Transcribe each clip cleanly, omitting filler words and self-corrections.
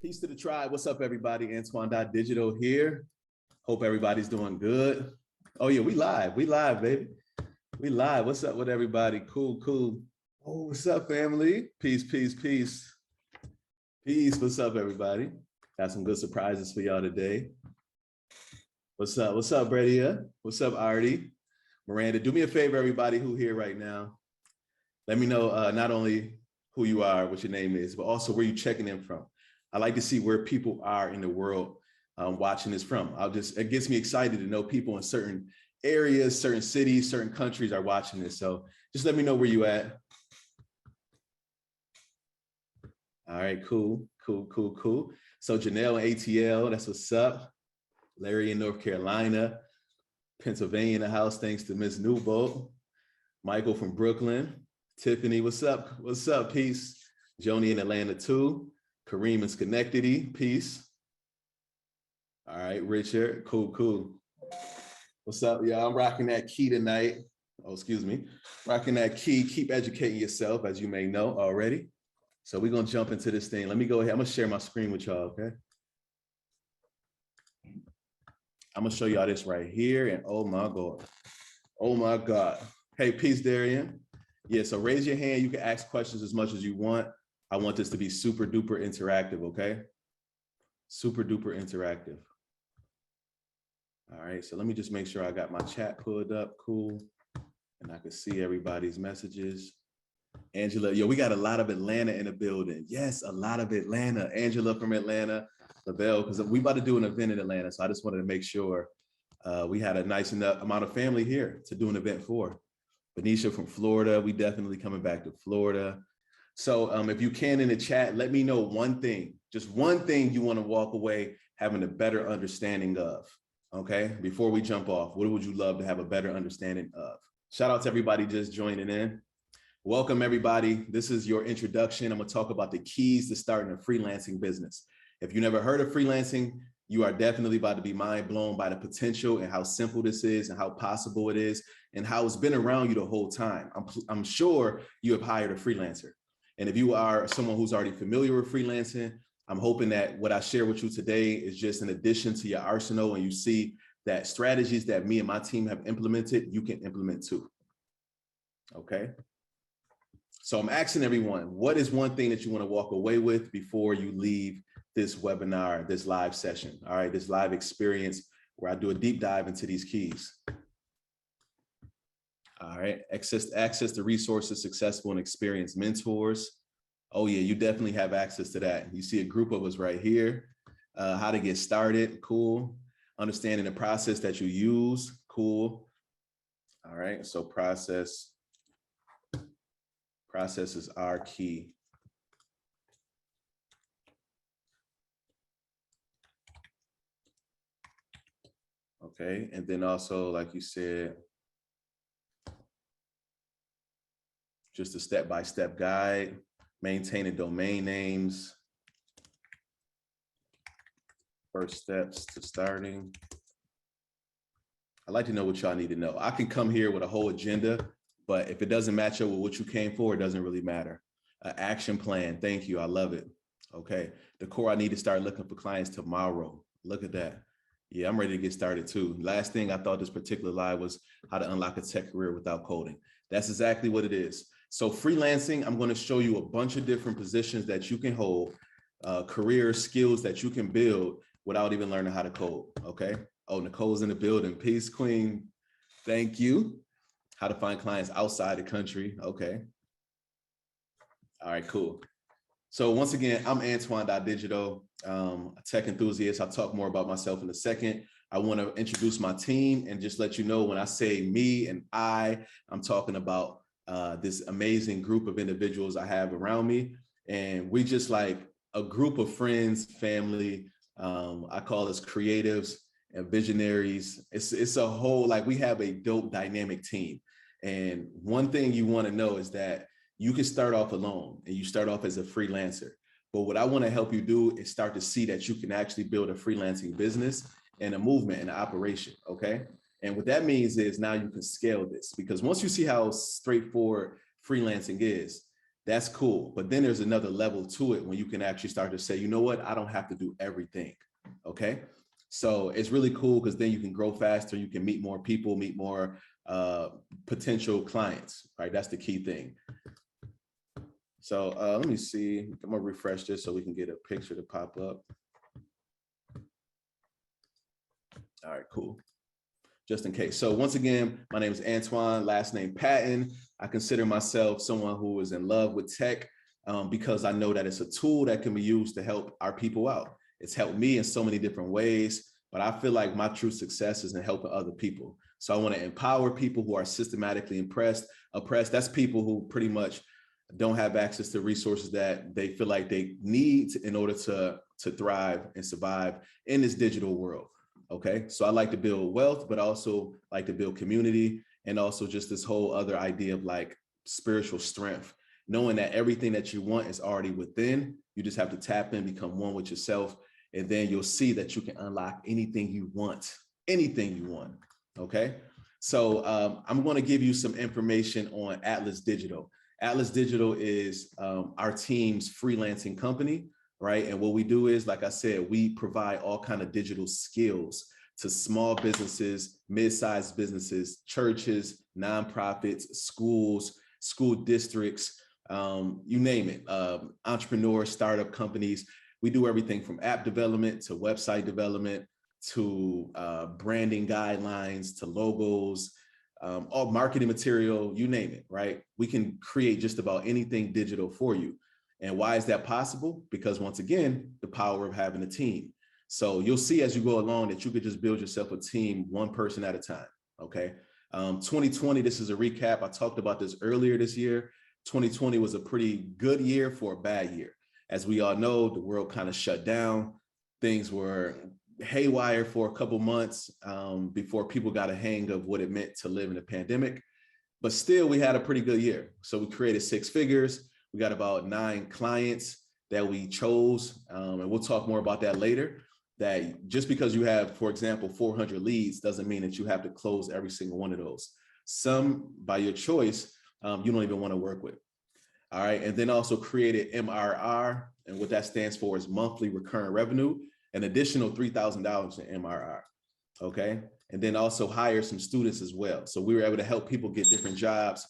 Peace to the tribe. What's up, everybody? Antoine.Digital here. Hope everybody's doing good. Oh yeah, we live, baby. We live. What's up with everybody? Cool. Oh, what's up, family? Peace. Peace. What's up, everybody? Got some good surprises for y'all today. What's up, Bredia? What's up, Artie? Miranda, do me a favor, everybody who here right now. Let me know not only who you are, what your name is, but also where you're checking in from. I like to see where people are in the world watching this from. It gets me excited to know people in certain areas, certain cities, certain countries are watching this. So just let me know where you at. All right, cool. So Janelle and ATL, that's what's up. Larry in North Carolina, Pennsylvania in the house, thanks to Miss Newbolt. Michael from Brooklyn. Tiffany, what's up? Peace. Joni in Atlanta too. Kareem in Schenectady, peace. All right, Richard, cool. What's up, y'all? I'm rocking that key tonight. Oh, excuse me. Rocking that key, keep educating yourself, as you may know already. So we're gonna jump into this thing. Let me go ahead, I'm gonna share my screen with y'all, okay? I'm gonna show y'all this right here, and oh my God. Hey, peace, Darian. Yeah, so raise your hand, you can ask questions as much as you want. I want this to be super duper interactive, okay? Super duper interactive. All right, so let me just make sure I got my chat pulled up, cool. And I can see everybody's messages. Angela, yo, we got a lot of Atlanta in the building. Yes, a lot of Atlanta. Angela from Atlanta, Lavelle, because we about to do an event in Atlanta. So I just wanted to make sure we had a nice enough amount of family here to do an event for. Benicia from Florida, we definitely coming back to Florida. So if you can in the chat, let me know one thing, just one thing you want to walk away having a better understanding of, okay? Before we jump off, what would you love to have a better understanding of? Shout out to everybody just joining in. Welcome, everybody. This is your introduction. I'm gonna talk about the keys to starting a freelancing business. If you never heard of freelancing, you are definitely about to be mind blown by the potential and how simple this is and how possible it is and how it's been around you the whole time. I'm sure you have hired a freelancer. And if you are someone who's already familiar with freelancing, I'm hoping that what I share with you today is just an addition to your arsenal, and you see that strategies that me and my team have implemented, you can implement too. Okay. So I'm asking everyone, what is one thing that you want to walk away with before you leave this webinar, this live session? All right, this live experience where I do a deep dive into these keys. All right, access to resources, successful and experienced mentors. Oh yeah, you definitely have access to that. You see a group of us right here. How to get started, cool. Understanding the process that you use, cool. All right, so process is our key. Okay, and then also, like you said, just a step-by-step guide, maintaining domain names, first steps to starting. I'd like to know what y'all need to know. I can come here with a whole agenda, but if it doesn't match up with what you came for, it doesn't really matter. An action plan, thank you, I love it. Okay, the core, I need to start looking for clients tomorrow. Look at that. Yeah, I'm ready to get started too. Last thing I thought this particular live was how to unlock a tech career without coding. That's exactly what it is. So freelancing, I'm going to show you a bunch of different positions that you can hold, career skills that you can build without even learning how to code, okay? Oh, Nicole's in the building. Peace, Queen. Thank you. How to find clients outside the country, okay. All right, cool. So once again, I'm Antoine.Digital, a tech enthusiast. I'll talk more about myself in a second. I want to introduce my team and just let you know when I say me and I'm talking about this amazing group of individuals I have around me. And we just like a group of friends, family. I call us creatives and visionaries. It's a whole, like we have a dope dynamic team. And one thing you want to know is that you can start off alone and you start off as a freelancer. But what I want to help you do is start to see that you can actually build a freelancing business and a movement and an operation, okay? And what that means is now you can scale this, because once you see how straightforward freelancing is, That's cool. But then there's another level to it when you can actually start to say, you know what, I don't have to do everything. Okay. So it's really cool because then you can grow faster. You can meet more people, meet more potential clients, right? That's the key thing. So let me see. I'm gonna refresh this so we can get a picture to pop up. All right, cool. Just in case. So once again, my name is Antoine, last name Patton. I consider myself someone who is in love with tech because I know that it's a tool that can be used to help our people out. It's helped me in so many different ways, but I feel like my true success is in helping other people. So I want to empower people who are systematically oppressed. That's people who pretty much don't have access to resources that they feel like they need in order to thrive and survive in this digital world. Okay, so I like to build wealth, but also like to build community, and also just this whole other idea of like spiritual strength, knowing that everything that you want is already within. You just have to tap in, become one with yourself, and then you'll see that you can unlock anything you want, okay? So I'm gonna give you some information on Atlas Digital. Atlas Digital is our team's freelancing company, right? And what we do is, like I said, we provide all kinds of digital skills to small businesses, mid-sized businesses, churches, nonprofits, schools, school districts, you name it, entrepreneurs, startup companies. We do everything from app development to website development to branding guidelines to logos, all marketing material, you name it, right? We can create just about anything digital for you. And why is that possible? Because once again, the power of having a team. So you'll see as you go along that you could just build yourself a team, one person at a time, okay? 2020, this is a recap. I talked about this earlier this year. 2020 was a pretty good year for a bad year. As we all know, the world kind of shut down. Things were haywire for a couple months before people got a hang of what it meant to live in a pandemic. But still, we had a pretty good year. So we created 6 figures. We got about 9 clients that we chose, and we'll talk more about that later. That just because you have, for example, 400 leads doesn't mean that you have to close every single one of those. Some, by your choice, you don't even want to work with. All right, and then also created MRR, and what that stands for is monthly recurring revenue, an additional $3,000 in MRR, okay? And then also hire some students as well. So we were able to help people get different jobs,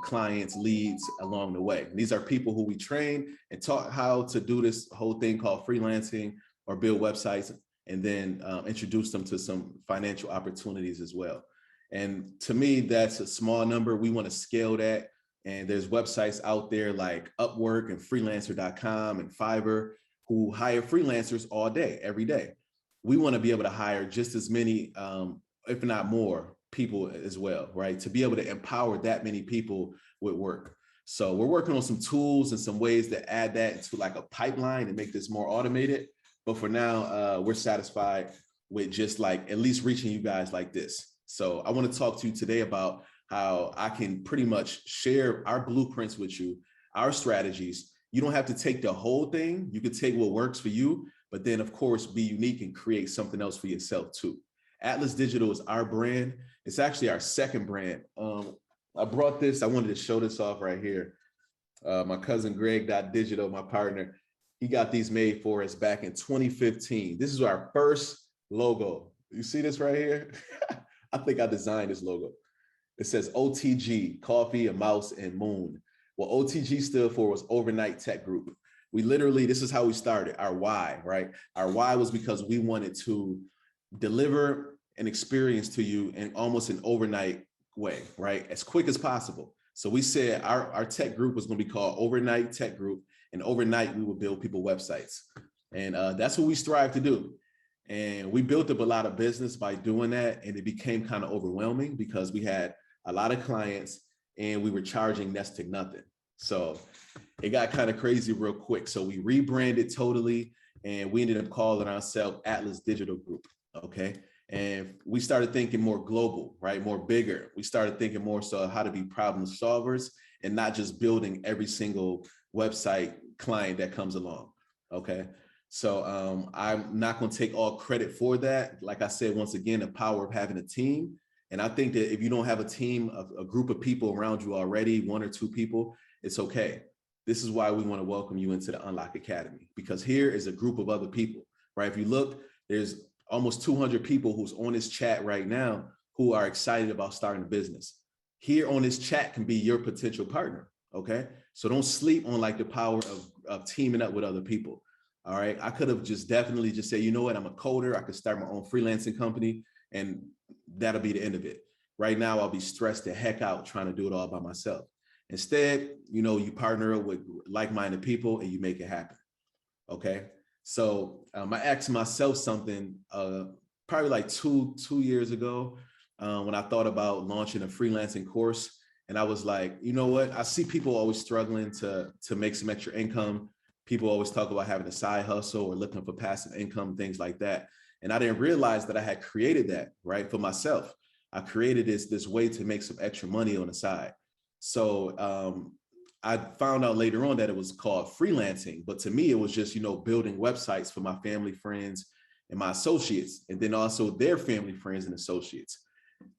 clients, leads along the way. And these are people who we train and taught how to do this whole thing called freelancing or build websites, and then introduce them to some financial opportunities as well. And to me, that's a small number. We want to scale that. And there's websites out there like Upwork and freelancer.com and Fiverr who hire freelancers all day, every day. We want to be able to hire just as many, if not more, people as well, right? To be able to empower that many people with work. So we're working on some tools and some ways to add that into like a pipeline and make this more automated. But for now, we're satisfied with just like at least reaching you guys like this. So I want to talk to you today about how I can pretty much share our blueprints with you, our strategies. You don't have to take the whole thing. You can take what works for you, but then of course, be unique and create something else for yourself too. Atlas Digital is our brand. It's actually our second brand. I brought this, I wanted to show this off right here. My cousin Greg.Digital, my partner, he got these made for us back in 2015. This is our first logo. You see this right here? I think I designed this logo. It says OTG, Coffee, a Mouse, and Moon. What OTG stood for was Overnight Tech Group. We literally, this is how we started, our why, right? Our why was because we wanted to deliver an experience to you in almost an overnight way, right? As quick as possible. So we said our tech group was going to be called Overnight Tech Group, and overnight we would build people websites. And that's what we strive to do. And we built up a lot of business by doing that. And it became kind of overwhelming because we had a lot of clients and we were charging next to nothing. So it got kind of crazy real quick. So we rebranded totally, and we ended up calling ourselves Atlas Digital Group, okay? And we started thinking more global, right? More bigger. We started thinking more so how to be problem solvers and not just building every single website client that comes along, okay? So I'm not going to take all credit for that. Like I said, once again, the power of having a team. And I think that if you don't have a team, a group of people around you already, 1 or 2 people, It's okay. This is why we want to welcome you into the Unlock Academy, because here is a group of other people, right? If you look, there's almost 200 people who's on this chat right now who are excited about starting a business. Here on this chat can be your potential partner, okay? So don't sleep on like the power of teaming up with other people, all right? I could have just definitely just said, you know what, I'm a coder, I could start my own freelancing company, and that'll be the end of it. Right now, I'll be stressed the heck out trying to do it all by myself. Instead, you know, you partner up with like-minded people and you make it happen, okay? So I asked myself something probably like two years ago when I thought about launching a freelancing course. And I was like, you know what? I see people always struggling to make some extra income. People always talk about having a side hustle or looking for passive income, things like that. And I didn't realize that I had created that, right, for myself. I created this way to make some extra money on the side. So I found out later on that it was called freelancing, but to me, it was just, you know, building websites for my family, friends, and my associates, and then also their family, friends, and associates.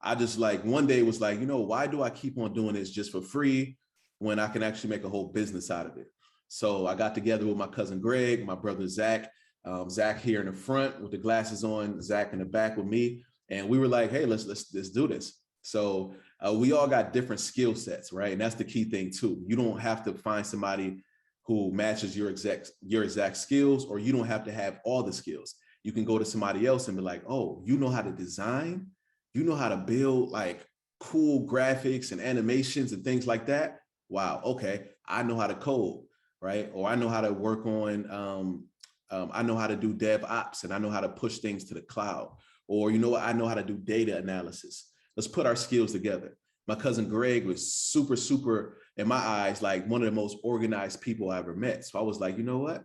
I just like one day was like, you know, why do I keep on doing this just for free when I can actually make a whole business out of it? So I got together with my cousin Greg, my brother Zach, Zach here in the front with the glasses on, Zach in the back with me, and we were like, hey, let's do this. So we all got different skill sets, right? And that's the key thing too. You don't have to find somebody who matches your exact skills, or you don't have to have all the skills. You can go to somebody else and be like, oh, you know how to design, you know how to build like cool graphics and animations and things like that. Wow, okay, I know how to code, right? Or I know how to work on, I know how to do DevOps, and I know how to push things to the cloud. Or, you know what, I know how to do data analysis. Let's put our skills together. My cousin Greg was super, in my eyes, like one of the most organized people I ever met. So I was like, you know what?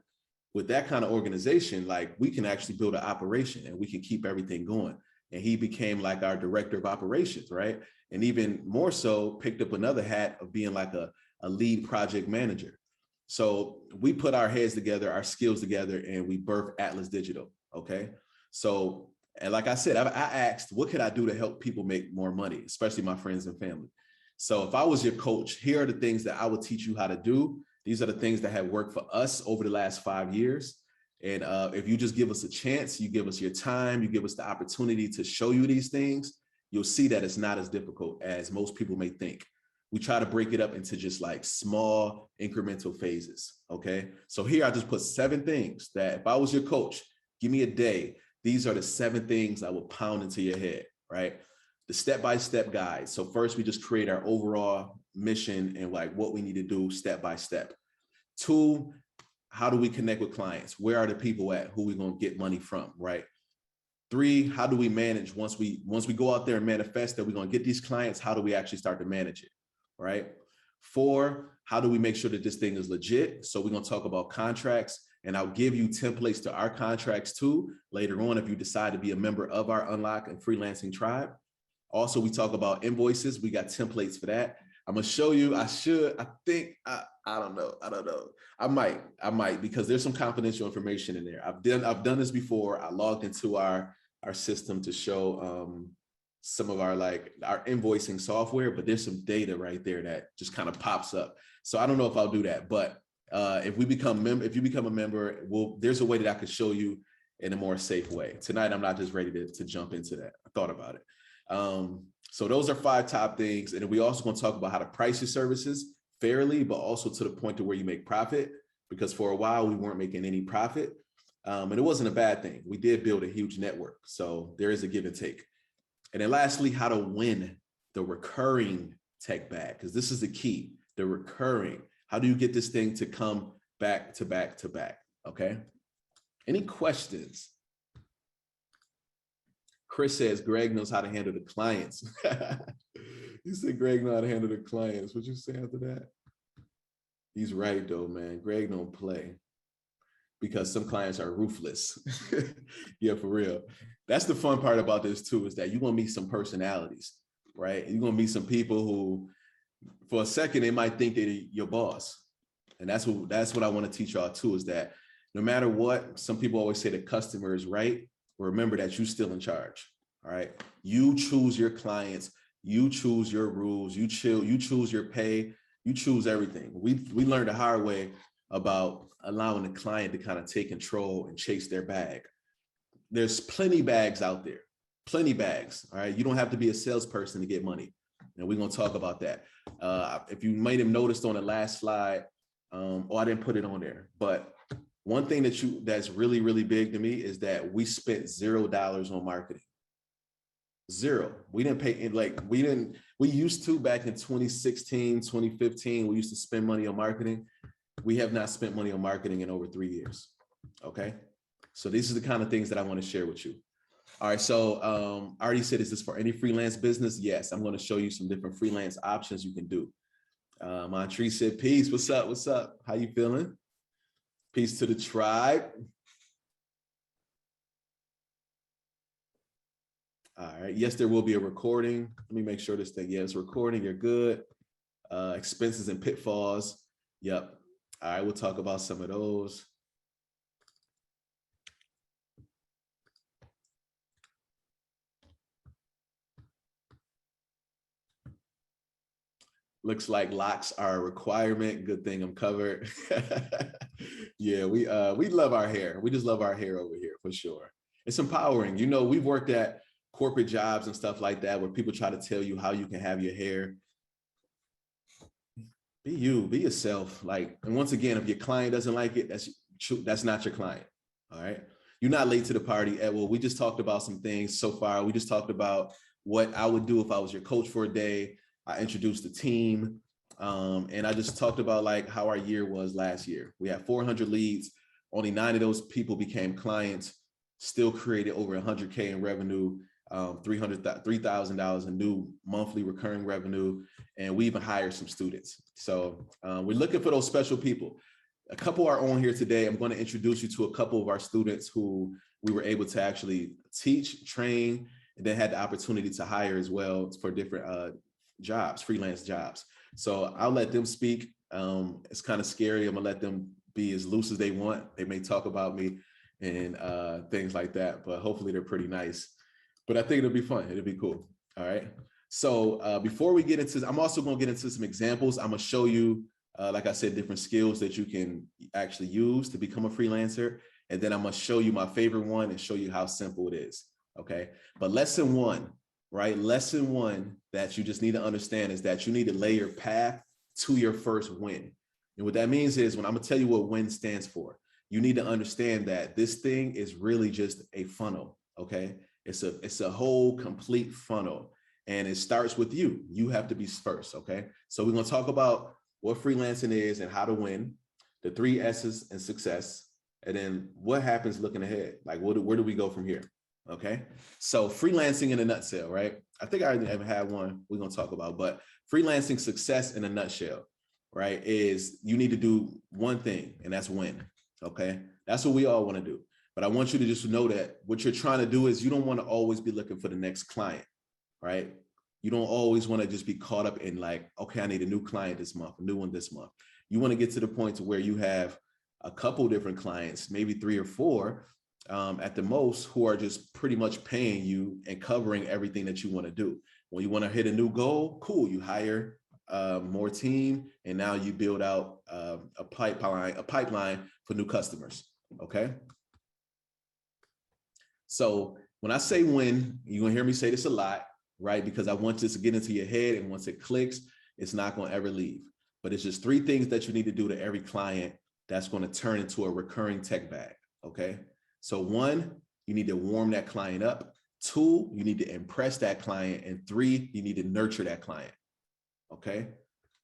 With that kind of organization, like we can actually build an operation and we can keep everything going. And he became like our director of operations, right? And even more so, picked up another hat of being like a lead project manager. So we put our heads together, our skills together, and we birthed Atlas.Digital, okay? So, and like I said, I asked, what could I do to help people make more money, especially my friends and family? So if I was your coach, here are the things that I would teach you how to do. These are the things that have worked for us over the last 5 years. And if you just give us a chance, you give us your time, you give us the opportunity to show you these things, you'll see that it's not as difficult as most people may think. We try to break it up into just like small incremental phases, okay? So here I just put 7 things that if I was your coach, give me a day, these are the 7 things I will pound into your head, right? The step-by-step guide. So first we just create our overall mission and like what we need to do step by step. 2, how do we connect with clients? Where are the people at? Who we gonna get money from, right? 3, how do we manage once we go out there and manifest that we're gonna get these clients, how do we actually start to manage it, right? 4, how do we make sure that this thing is legit? So we're gonna talk about contracts, and I'll give you templates to our contracts too later on if you decide to be a member of our Unlock and Freelancing Tribe. Also, we talk about invoices. We got templates for that. I'm gonna show you. I don't know. I might because there's some confidential information in there. I've done this before. I logged into our system to show some of our invoicing software, but there's some data right there that just kind of pops up. So I don't know if I'll do that, but if you become a member, there's a way that I could show you in a more safe way. Tonight, I'm not just ready to jump into that. I thought about it. So those are 5 top things. And then we also going to talk about how to price your services fairly, but also to the point to where you make profit, because for a while we weren't making any profit. And it wasn't a bad thing. We did build a huge network. So there is a give and take. And then lastly, how to win the recurring tech bag, because this is the key, the recurring. How do you get this thing to come back to back to back? Okay. Any questions? Chris says Greg knows how to handle the clients. He said Greg knows how to handle the clients. What you say after that? He's right though, man. Greg don't play because some clients are ruthless. Yeah, for real. That's the fun part about this too, is that you're gonna meet some personalities, right? You're gonna meet some people who, for a second, they might think they're your boss. And that's what I want to teach y'all too, is that no matter what, some people always say the customer is right. Remember that you're still in charge. All right. You choose your clients, you choose your rules, you choose your pay, You choose everything. We learned the hard way about allowing the client to kind of take control and chase their bag. There's plenty bags out there, plenty bags. All right. You don't have to be a salesperson to get money. And we're going to talk about that. If you might have noticed on the last slide, I didn't put it on there, but one thing that's really, really big to me is that we spent $0 on marketing. Zero. We didn't pay, we used to back in 2016, 2015, we used to spend money on marketing. We have not spent money on marketing in over 3 years. Okay. So these are the kind of things that I want to share with you. All right. So I already said, is this for any freelance business? Yes. I'm going to show you some different freelance options you can do. Montree said, peace. What's up? What's up? How you feeling? Peace to the tribe. All right. Yes, there will be a recording. Let me make sure this thing. Yeah, it's recording. You're good. Expenses and pitfalls. Yep. All right. We'll talk about some of those. Looks like locks are a requirement. Good thing I'm covered. Yeah, we love our hair. We just love our hair over here for sure. It's empowering. You know, we've worked at corporate jobs and stuff like that where people try to tell you how you can have your hair. Be you, be yourself. Like, and once again, if your client doesn't like it, that's not your client. All right. You're not late to the party. Well, we just talked about some things so far. We just talked about what I would do if I was your coach for a day. I introduced the team. And I just talked about like how our year was last year. We had 400 leads. Only 9 of those people became clients, still created over 100K in revenue, $3,000 in new monthly recurring revenue. And we even hired some students. So we're looking for those special people. A couple are on here today. I'm going to introduce you to a couple of our students who we were able to actually teach, train, and then had the opportunity to hire as well for different jobs, freelance jobs. So I'll let them speak. It's kind of scary. I'm gonna let them be as loose as they want. They may talk about me and things like that, but hopefully they're pretty nice. But I think it'll be fun. It'll be cool. All right. So before we get into, I'm also gonna get into some examples. I'm gonna show you, like I said, different skills that you can actually use to become a freelancer. And then I'm gonna show you my favorite one and show you how simple it is. Okay. But lesson one, right? Lesson one that you just need to understand is that you need to lay your path to your first win. And what that means is when I'm gonna tell you what win stands for, you need to understand that this thing is really just a funnel. Okay. It's a whole complete funnel. And it starts with you. You have to be first. Okay. So we're gonna talk about what freelancing is and how to win, the 3 S's in success, and then what happens looking ahead. Like where do we go from here? Okay, so freelancing in a nutshell, right? I think I even had one we're gonna talk about, but freelancing success in a nutshell, right, is you need to do one thing, and that's win. Okay, that's what we all want to do. But I want you to just know that what you're trying to do is you don't want to always be looking for the next client, right? You don't always want to just be caught up in like, okay, I need a new client this month, a new one this month. You want to get to the point to where you have a couple different clients, maybe 3 or 4, at the most, who are just pretty much paying you and covering everything that you want to do. When you want to hit a new goal, cool, you hire more team, and now you build out a pipeline for new customers. Okay. So when I say win, you're gonna hear me say this a lot, right? Because I want this to get into your head, and once it clicks, it's not gonna ever leave. But it's just 3 things that you need to do to every client that's going to turn into a recurring tech bag. Okay. So 1, you need to warm that client up. 2, you need to impress that client. And 3, you need to nurture that client. Okay.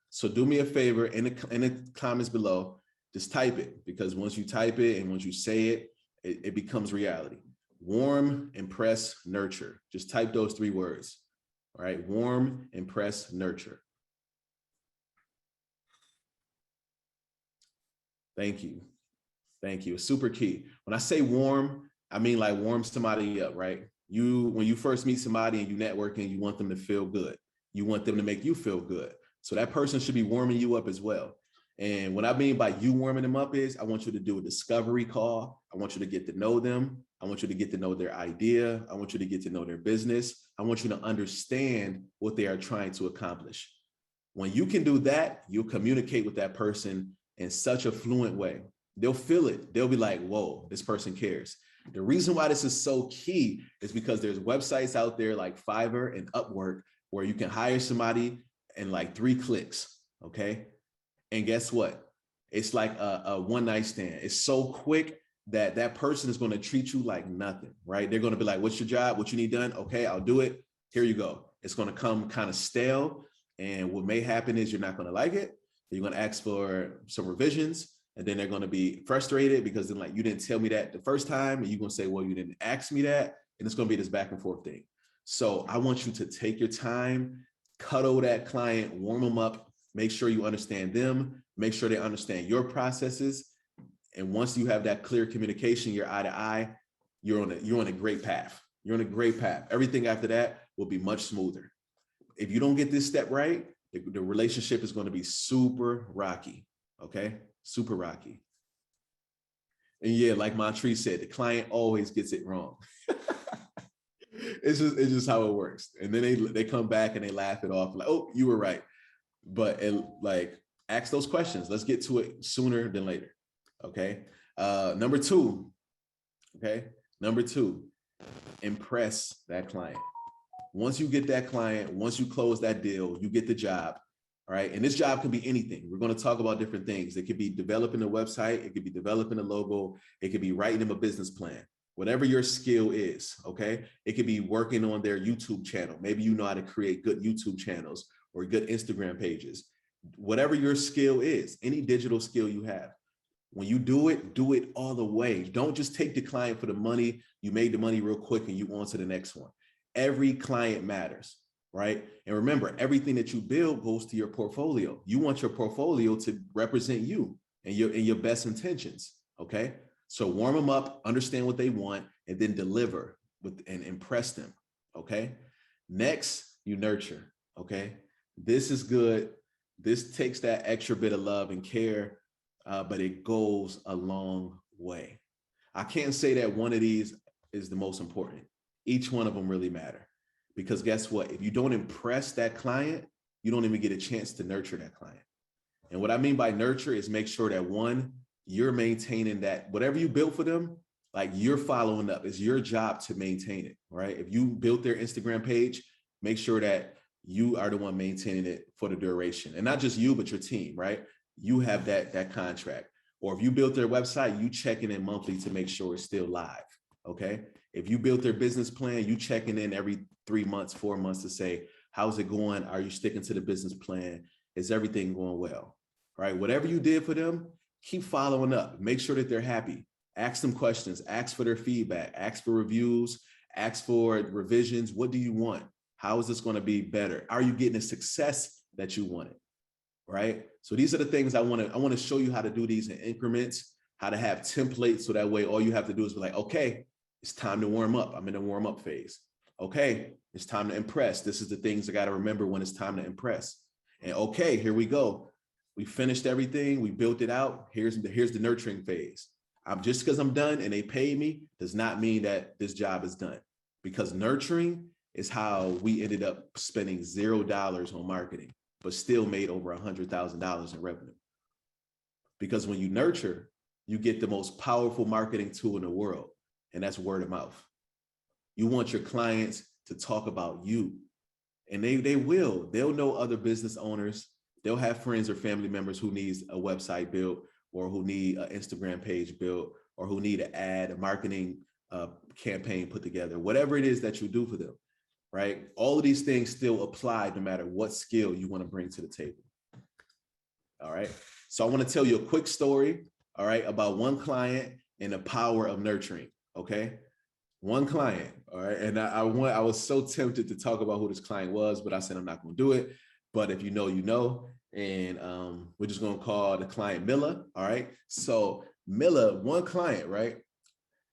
So do me a favor in the comments below, just type it, because once you type it and once you say it, it becomes reality. Warm, impress, nurture. Just type those 3 words. All right. Warm, impress, nurture. Thank you. Thank you. It's super key. When I say warm, I mean like warm somebody up, right? When you first meet somebody and you networking, you want them to feel good. You want them to make you feel good. So that person should be warming you up as well. And what I mean by you warming them up is I want you to do a discovery call. I want you to get to know them. I want you to get to know their idea. I want you to get to know their business. I want you to understand what they are trying to accomplish. When you can do that, you'll communicate with that person in such a fluent way. They'll feel it. They'll be like, whoa, this person cares. The reason why this is so key is because there's websites out there like Fiverr and Upwork where you can hire somebody in like 3 clicks, okay? And guess what? It's like a one night stand. It's so quick that that person is going to treat you like nothing, right? They're going to be like, what's your job? What you need done? Okay, I'll do it. Here you go. It's going to come kind of stale. And what may happen is you're not going to like it. You're going to ask for some revisions. And then they're going to be frustrated because then like, you didn't tell me that the first time. And you're going to say, well, you didn't ask me that. And it's going to be this back and forth thing. So I want you to take your time, cuddle that client, warm them up, make sure you understand them, make sure they understand your processes. And once you have that clear communication, you're eye to eye, you're on a great path. You're on a great path. Everything after that will be much smoother. If you don't get this step right, the relationship is going to be super rocky. Okay, super rocky. And yeah, like Montrese said, the client always gets it wrong. It's just how it works. And then they come back and they laugh it off like, oh, you were right. But like, ask those questions. Let's get to it sooner than later. Okay. Number 2. Okay. Number 2, impress that client. Once you get that client, once you close that deal, you get the job. All right. And this job can be anything. We're going to talk about different things. It could be developing a website. It could be developing a logo. It could be writing them a business plan. Whatever your skill is, okay? It could be working on their YouTube channel. Maybe you know how to create good YouTube channels or good Instagram pages. Whatever your skill is, any digital skill you have, when you do it all the way. Don't just take the client for the money. You made the money real quick and you on to the next one. Every client matters, right? And remember, everything that you build goes to your portfolio. You want your portfolio to represent you and your best intentions, okay? So warm them up, understand what they want, and then deliver and impress them, okay? Next, you nurture, okay? This is good. This takes that extra bit of love and care, but it goes a long way. I can't say that one of these is the most important. Each one of them really matter because guess what? If you don't impress that client, you don't even get a chance to nurture that client. And what I mean by nurture is make sure that one, you're maintaining that whatever you built for them, like you're following up. It's your job to maintain it, right? If you built their Instagram page, make sure that you are the one maintaining it for the duration, and not just you, but your team, right? You have that contract. Or if you built their website, you checking in monthly to make sure it's still live, okay? If you built their business plan, you checking in every 3 months, 4 months to say, how's it going? Are you sticking to the business plan? Is everything going well, right? Whatever you did for them, keep following up. Make sure that they're happy. Ask them questions. Ask for their feedback. Ask for reviews. Ask for revisions. What do you want? How is this going to be better? Are you getting the success that you wanted? Right? So these are the things I want to show you how to do these in increments, how to have templates. So that way, all you have to do is be like, okay, it's time to warm up. I'm in the warm up phase. Okay, it's time to impress. This is the things I got to remember when it's time to impress. And okay, here we go. We finished everything. We built it out. Here's the nurturing phase. Just because I'm done and they pay me does not mean that this job is done, because nurturing is how we ended up spending $0 on marketing, but still made over $100,000 in revenue. Because when you nurture, you get the most powerful marketing tool in the world, and that's word of mouth. You want your clients to talk about you, and they'll know other business owners. They'll have friends or family members who needs a website built, or who need an Instagram page built, or who need an ad, a marketing campaign put together, whatever it is that you do for them, right? All of these things still apply no matter what skill you want to bring to the table. All right. So I want to tell you a quick story, all right, about one client and the power of nurturing. Okay. One client. All right. And I was so tempted to talk about who this client was, but I said, I'm not going to do it. But if you know, you know. And we're just going to call the client Milla. All right. So Milla, one client, right,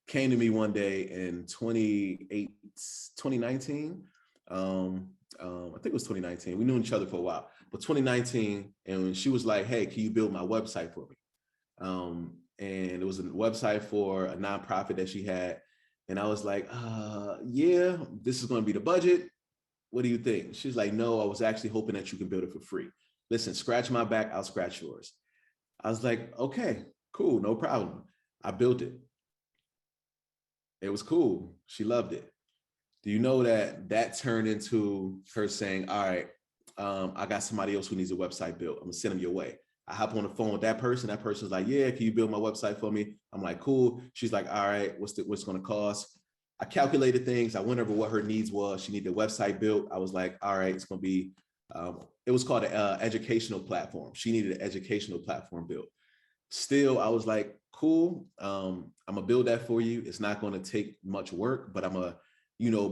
came to me one day in 2019. I think it was 2019. We knew each other for a while, but 2019. And she was like, hey, can you build my website for me? And it was a website for a nonprofit that she had. And I was like, yeah, this is going to be the budget. What do you think? She's like, no, I was actually hoping that you can build it for free. Listen, scratch my back, I'll scratch yours. I was like, okay, cool, no problem. I built it. It was cool. She loved it. Do you know that that turned into her saying, all right, I got somebody else who needs a website built. I'm gonna send them your way. I hop on the phone with that person. That person's like, yeah, can you build my website for me? I'm like, cool. She's like, all right, what's it gonna cost? I calculated things. I went over what her needs was. She needed a website built. I was like, all right, it's gonna be, it was called an educational platform. She needed an educational platform built. Still, I was like, cool. I'm gonna build that for you. It's not gonna take much work, but I'm gonna,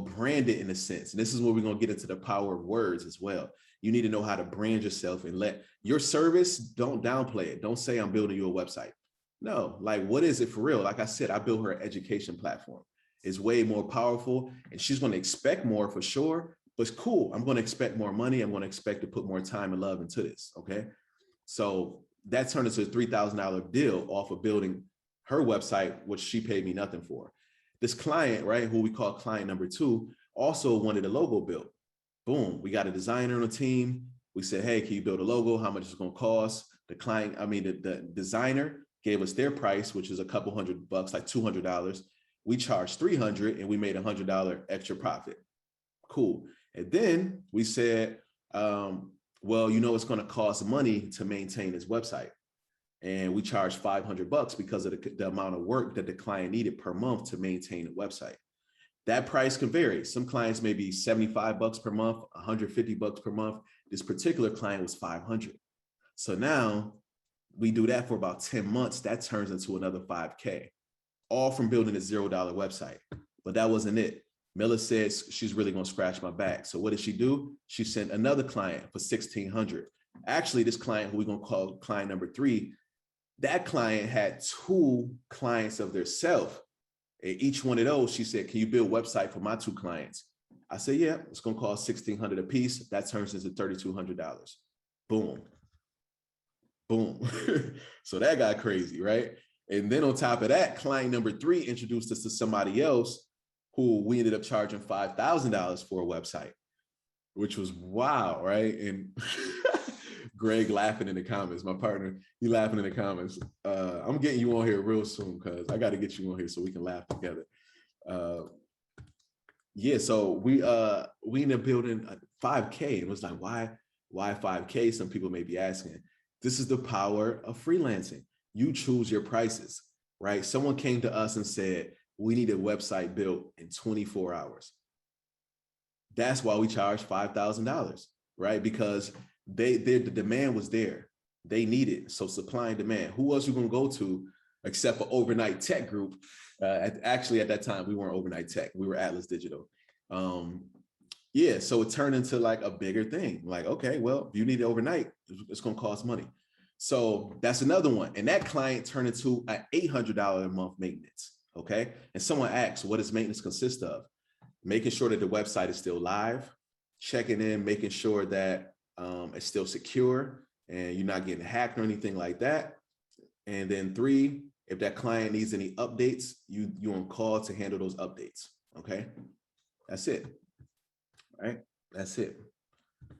brand it in a sense. And this is where we're gonna get into the power of words as well. You need to know how to brand yourself and let your service, don't downplay it. Don't say I'm building you a website. No, like what is it for real? Like I said, I built her an education platform. It's way more powerful and she's gonna expect more for sure, but it's cool. I'm gonna expect more money. I'm gonna expect to put more time and love into this, okay? So that turned into a $3,000 deal off of building her website, which she paid me nothing for. This client, right, who we call client number 2, also wanted a logo built. Boom, we got a designer on the team. We said, hey, can you build a logo? How much is it gonna cost? The designer gave us their price, which is a couple $100, like $200. We charged $300 and we made $100 extra profit. Cool. And then we said, well, it's going to cost money to maintain this website. And we charge $500 because of the amount of work that the client needed per month to maintain a website. That price can vary. Some clients may be $75 per month, $150 per month. This particular client was $500. So now we do that for about 10 months. That turns into another $5K, all from building a $0 website. But that wasn't it. Miller says she's really going to scratch my back. So what did she do? She sent another client for $1,600. Actually, this client, who we're going to call client number 3, that client had 2 clients of their self. And each one of those, she said, can you build a website for my 2 clients? I said, yeah, it's going to cost $1,600 a piece. That turns into $3,200. Boom. Boom. So that got crazy, right? And then on top of that, client number 3 introduced us to somebody else who we ended up charging $5,000 for a website, which was wow, right? And Greg laughing in the comments, my partner, he laughing in the comments. I'm getting you on here real soon because I got to get you on here so we can laugh together. Yeah, so we ended up building a 5K. It was like, why 5K? Some people may be asking. This is the power of freelancing. You choose your prices, right? Someone came to us and said, we need a website built in 24 hours. That's why we charge $5,000, right? Because the demand was there. They need it. So supply and demand. Who else you gonna go to except for Overnight Tech Group? Actually, at that time, we weren't Overnight Tech. We were Atlas Digital. Yeah, so it turned into like a bigger thing. Like, okay, well, if you need it overnight, it's gonna cost money. So that's another one. And that client turned into an $800 a month maintenance. Okay. And someone asks, what does maintenance consist of? Making sure that the website is still live, checking in, making sure that it's still secure and you're not getting hacked or anything like that. And then 3, if that client needs any updates, you're on call to handle those updates. Okay. That's it. Right. That's it.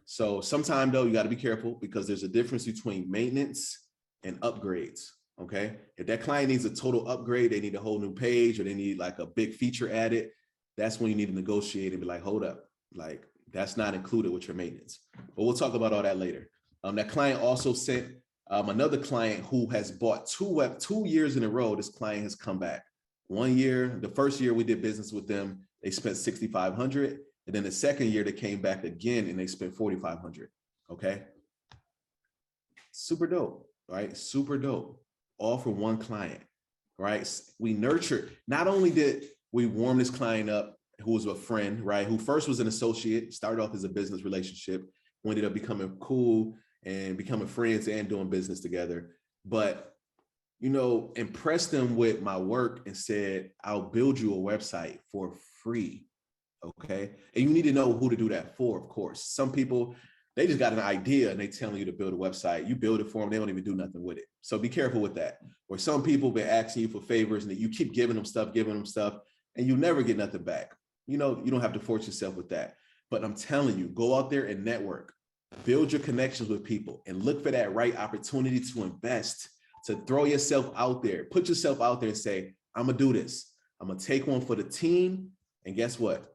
So sometime though, you got to be careful because there's a difference between maintenance and upgrades. Okay. If that client needs a total upgrade, they need a whole new page or they need like a big feature added. That's when you need to negotiate and be like, hold up, like that's not included with your maintenance. But we'll talk about all that later. That client also sent another client who has bought 2 years in a row. This client has come back. 1 year, the first year we did business with them, they spent $6,500. And then the second year they came back again and they spent $4,500. Okay. Super dope, right? Super dope. All for one client, right? We nurtured, not only did we warm this client up, who was a friend, right? Who first was an associate, started off as a business relationship, who ended up becoming cool and becoming friends and doing business together. But, impressed them with my work and said, I'll build you a website for free. Okay. And you need to know who to do that for, of course. Some people, they just got an idea and they telling you to build a website. You build it for them, they don't even do nothing with it. So be careful with that. Or some people been asking you for favors and you keep giving them stuff, and you never get nothing back. You don't have to force yourself with that. But I'm telling you, go out there and network. Build your connections with people and look for that right opportunity to invest, to throw yourself out there. Put yourself out there and say, I'm gonna do this. I'm gonna take one for the team. And guess what?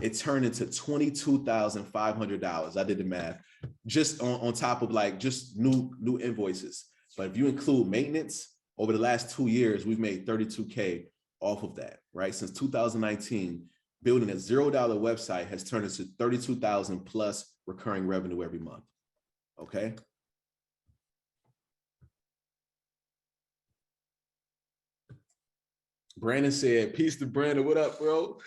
It turned into $22,500. I did the math, just on top of like just new invoices. But if you include maintenance, over the last 2 years, we've made 32K off of that, right? Since 2019, building a $0 website has turned into 32,000 plus recurring revenue every month. Okay. Brandon said, peace to Brandon. What up, bro?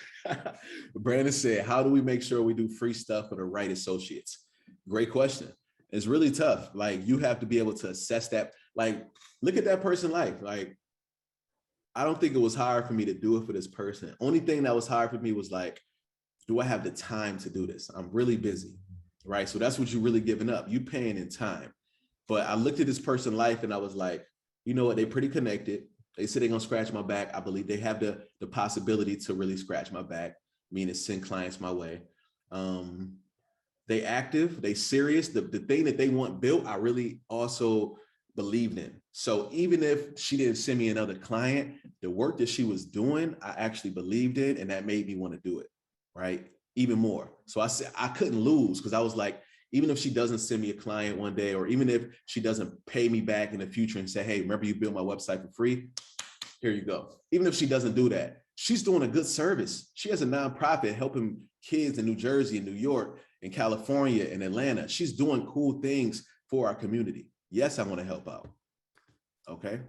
Brandon said, how do we make sure we do free stuff for the right associates? Great question. It's really tough. Like, you have to be able to assess that. Like, look at that person's life. Like, I don't think it was hard for me to do it for this person. Only thing that was hard for me was like, do I have the time to do this? I'm really busy, right? So that's what you're really giving up. You paying in time. But I looked at this person's life and I was like, you know what? They're pretty connected. They said they're gonna scratch my back. I believe they have the possibility to really scratch my back, meaning send clients my way. They active, they serious. The thing that they want built, I really also believed in. So even if she didn't send me another client, the work that she was doing, I actually believed in, and that made me want to do it, right? Even more. So I said I couldn't lose, because I was like, even if she doesn't send me a client one day, or even if she doesn't pay me back in the future and say, hey, remember you built my website for free? Here you go. Even if she doesn't do that, she's doing a good service. She has a nonprofit helping kids in New Jersey and New York and California and Atlanta. She's doing cool things for our community. Yes, I want to help out. Okay.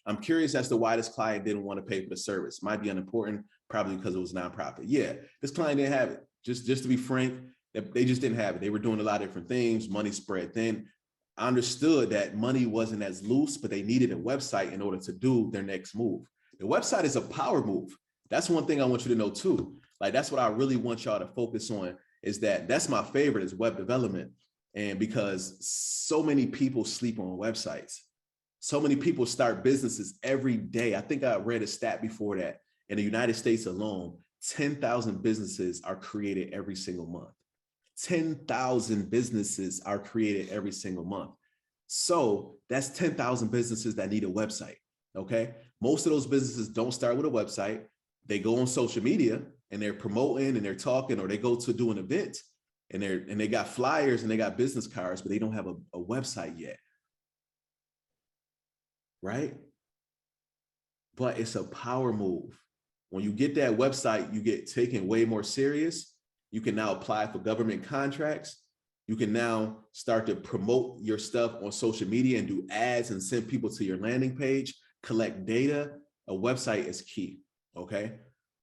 I'm curious as to why this client didn't want to pay for the service. Might be unimportant, probably because it was nonprofit. Yeah, this client didn't have it. Just to be frank, they just didn't have it. They were doing a lot of different things. Money spread thin. I understood that money wasn't as loose, but they needed a website in order to do their next move. The website is a power move. That's one thing I want you to know too. Like, that's what I really want y'all to focus on, is that that's my favorite, is web development. And because so many people sleep on websites, so many people start businesses every day. I think I read a stat before that in the United States alone, 10,000 businesses are created every single month. 10,000 businesses are created every single month. So that's 10,000 businesses that need a website. Okay. Most of those businesses don't start with a website. They go on social media and they're promoting and they're talking, or they go to do an event and they got flyers and they got business cards, but they don't have a website yet. Right? But it's a power move. When you get that website, you get taken way more serious. You can now apply for government contracts. You can now start to promote your stuff on social media and do ads and send people to your landing page, collect data. A website is key, okay?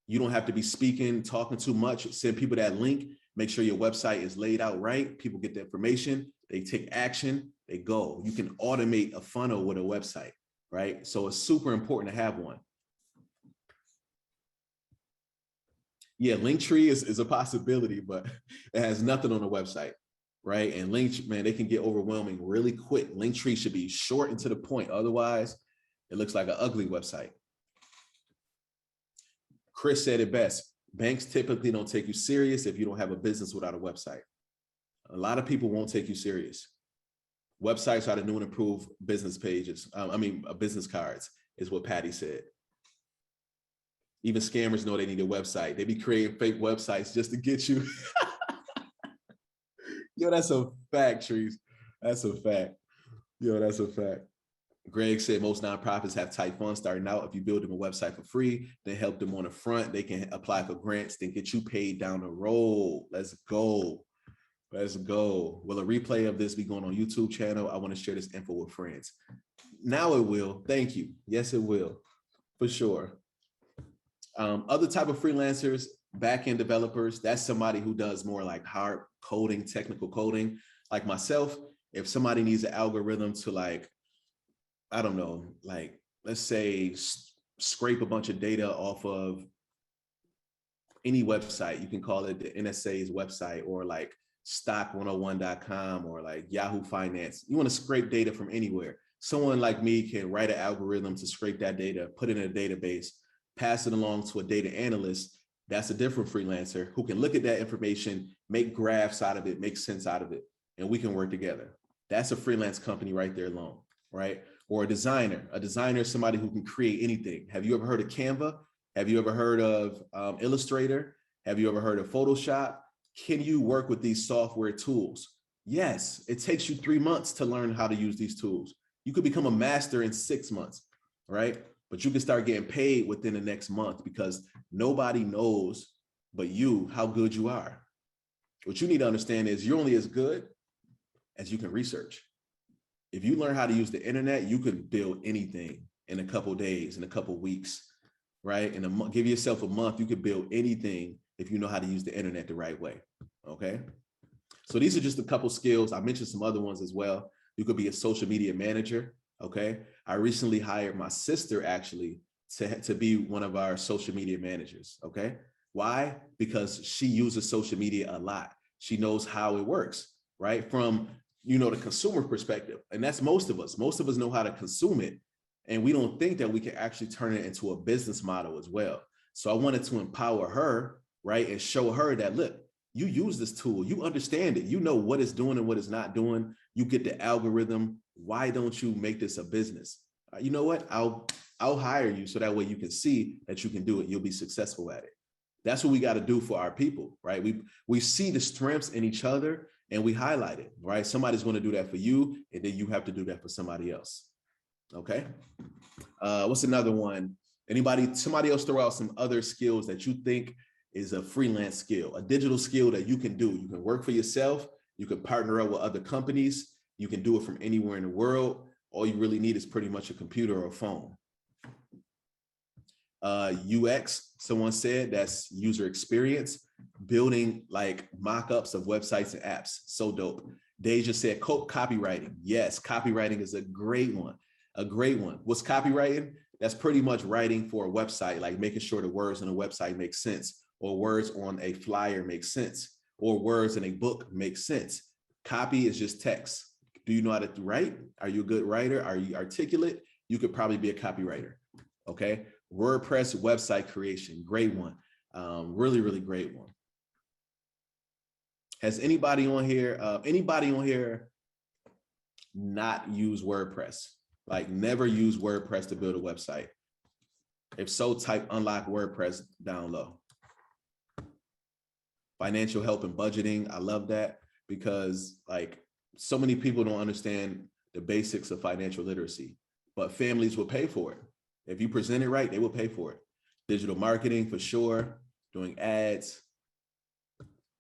You don't have to be speaking, talking too much. Send people that link. Make sure your website is laid out right. People get the information. They take action. They go. You can automate a funnel with a website, right? So it's super important to have one. Yeah, Linktree is a possibility, but it has nothing on the website, right? And Linktree, man, they can get overwhelming really quick. Linktree should be short and to the point. Otherwise, it looks like an ugly website. Chris said it best. Banks typically don't take you serious if you don't have a business without a website. A lot of people won't take you serious. Websites are the new and improved business pages. Business cards is what Patty said. Even scammers know they need a website. They be creating fake websites just to get you. Yo, that's a fact, Trees. That's a fact. Yo, that's a fact. Greg said most nonprofits have tight funds starting out. If you build them a website for free, then help them on the front, they can apply for grants, then get you paid down the road. Let's go. Let's go. Will a replay of this be going on YouTube channel? I want to share this info with friends. Now it will. Thank you. Yes, it will. For sure. Other type of freelancers, back-end developers, that's somebody who does more like hard coding, technical coding. Like myself, if somebody needs an algorithm to, like, I don't know, like, let's say scrape a bunch of data off of any website, you can call it the NSA's website, or like stock101.com, or like Yahoo Finance. You want to scrape data from anywhere. Someone like me can write an algorithm to scrape that data, put it in a database, pass it along to a data analyst. That's a different freelancer who can look at that information, make graphs out of it, make sense out of it, and we can work together. That's a freelance company right there alone, right? Or a designer. A designer is somebody who can create anything. Have you ever heard of Canva? Have you ever heard of Illustrator? Have you ever heard of Photoshop? Can you work with these software tools? Yes, it takes you 3 months to learn how to use these tools. You could become a master in 6 months, right? But you can start getting paid within the next month because nobody knows but you how good you are. What you need to understand is you're only as good as you can research. If you learn how to use the internet, you can build anything in a couple of days, in a couple of weeks, right? In a month, give yourself a month, you could build anything if you know how to use the internet the right way, okay? So these are just a couple skills. I mentioned some other ones as well. You could be a social media manager, okay? I recently hired my sister actually to be one of our social media managers, okay? Why? Because she uses social media a lot. She knows how it works, right? From, the consumer perspective. And that's most of us. Most of us know how to consume it. And we don't think that we can actually turn it into a business model as well. So I wanted to empower her, right? And show her that, look, you use this tool, you understand it, you know what it's doing and what it's not doing. You get the algorithm. Why don't you make this a business? You know what? I'll hire you so that way you can see that you can do it. You'll be successful at it. That's what we got to do for our people, right? We see the strengths in each other and we highlight it, right? Somebody's going to do that for you, and then you have to do that for somebody else. Okay. What's another one? Somebody else throw out some other skills that you think is a freelance skill, a digital skill that you can do. You can work for yourself. You can partner up with other companies. You can do it from anywhere in the world. All you really need is pretty much a computer or a phone. UX, someone said, that's user experience, building like mock-ups of websites and apps. So dope. Deja said copywriting. Yes, copywriting is a great one. A great one. What's copywriting? That's pretty much writing for a website, like making sure the words on a website make sense, or words on a flyer make sense, or words in a book make sense. Copy is just text. Do you know how to write? Are you a good writer? Are you articulate? You could probably be a copywriter. Okay. WordPress website creation. Great one. Really, really great one. Has anybody on here not used WordPress? Like never used WordPress to build a website? If so, type unlock WordPress down low. Financial help and budgeting. I love that because like so many people don't understand the basics of financial literacy, but families will pay for it. If you present it right, they will pay for it. Digital marketing for sure, doing ads,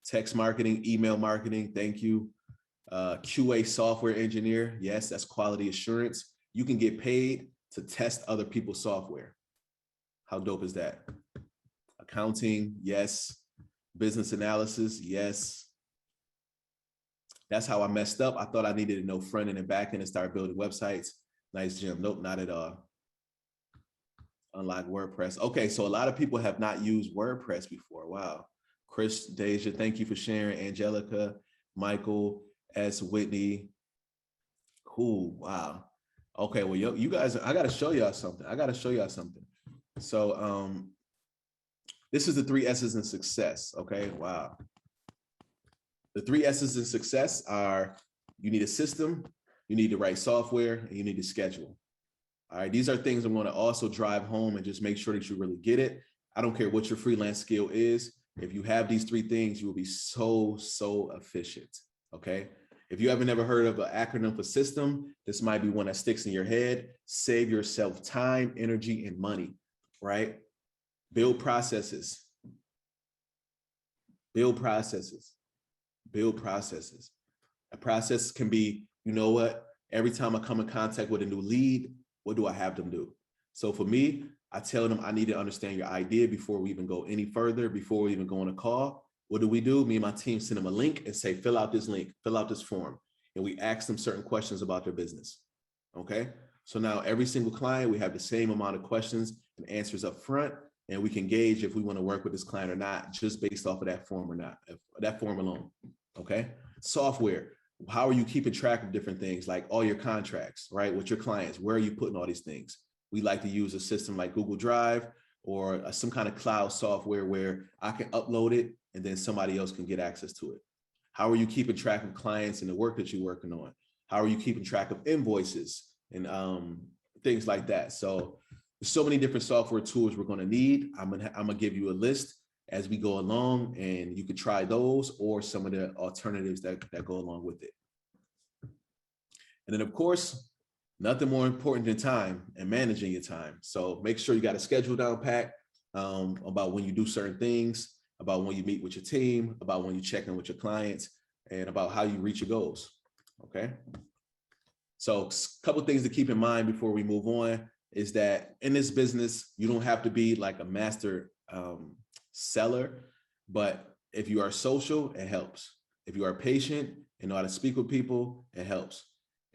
text marketing, email marketing, thank you. QA software engineer, yes, that's quality assurance. You can get paid to test other people's software. How dope is that? Accounting, yes. Business analysis, yes. That's how I messed up. I thought I needed to know front end and back end and start building websites. Nice, Jim. Nope, not at all. Unlock WordPress. Okay, so a lot of people have not used WordPress before. Wow. Chris, Deja, thank you for sharing. Angelica, Michael, S. Whitney. Cool. Wow. Okay, well, you guys, I got to show y'all something. So this is the 3 S's in success. Okay, wow. The 3 S's in success are you need a system, you need the right software, and you need to schedule. All right, these are things I'm going to also drive home and just make sure that you really get it. I don't care what your freelance skill is. If you have these 3 things, you will be so efficient. Okay. If you haven't ever heard of an acronym for system, this might be one that sticks in your head. Save yourself time, energy, and money, right? Build processes. Build processes. Build processes. A process can be, you know what? Every time I come in contact with a new lead, what do I have them do? So for me, I tell them I need to understand your idea before we even go any further, before we even go on a call. What do? Me and my team send them a link and say, fill out this link, fill out this form. And we ask them certain questions about their business. Okay. So now every single client, we have the same amount of questions and answers up front, and we can gauge if we want to work with this client or not, just based off of that form or not, that form alone. Okay. Software. How are you keeping track of different things like all your contracts, right? With your clients, where are you putting all these things? We like to use a system like Google Drive or some kind of cloud software where I can upload it and then somebody else can get access to it? How are you keeping track of clients and the work that you're working on? How are you keeping track of invoices and things like that? So there's so many different software tools we're going to need. I'm gonna give you a list as we go along, and you could try those or some of the alternatives that go along with it. And then of course, nothing more important than time and managing your time. So make sure you got a schedule down pat about when you do certain things, about when you meet with your team, about when you check in with your clients, and about how you reach your goals, okay? So a couple of things to keep in mind before we move on is that in this business, you don't have to be like a master seller, but if you are social, it helps. If you are patient and know how to speak with people, it helps.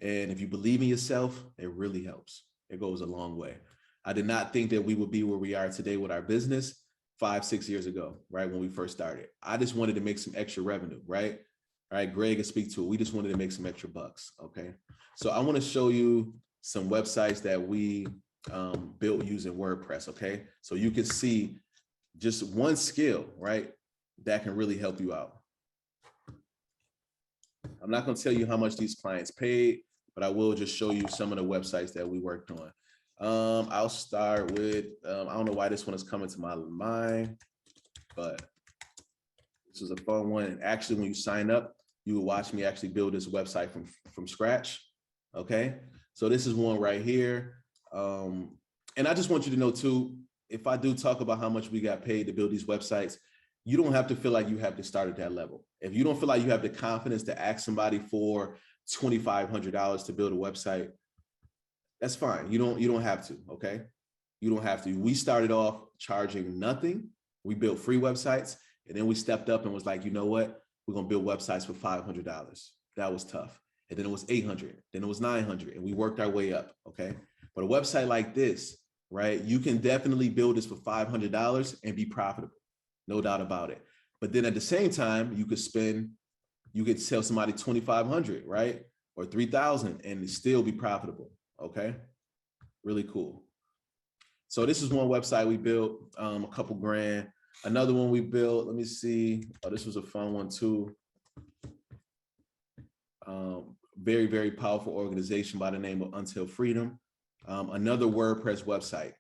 And if you believe in yourself, it really helps. It goes a long way. I did not think that we would be where we are today with our business 5-6 years ago, right? When we first started. I just wanted to make some extra revenue, right? All right, Greg can speak to it. We just wanted to make some extra bucks, okay? So I want to show you some websites that we built using WordPress, okay? So you can see just one skill, right? That can really help you out. I'm not going to tell you how much these clients paid, but I will just show you some of the websites that we worked on. I'll start with, I don't know why this one is coming to my mind, but this is a fun one. And actually, when you sign up, you will watch me actually build this website from scratch. Okay, so this is one right here. And I just want you to know too, if I do talk about how much we got paid to build these websites, you don't have to feel like you have to start at that level. If you don't feel like you have the confidence to ask somebody for $2,500 to build a website, that's fine. You don't have to, okay? You don't have to. We started off charging nothing. We built free websites, and then we stepped up and was like, you know what? We're gonna build websites for $500. That was tough. And then it was 800, then it was 900, and we worked our way up, okay? But a website like this, right? You can definitely build this for $500 and be profitable. No doubt about it. But then at the same time, you could sell somebody 2,500, right? Or 3,000 and still be profitable, okay? Really cool. So this is one website we built, a couple grand. Another one we built, let me see. Oh, this was a fun one too. Very, very powerful organization by the name of Untitled Freedom. Another WordPress website.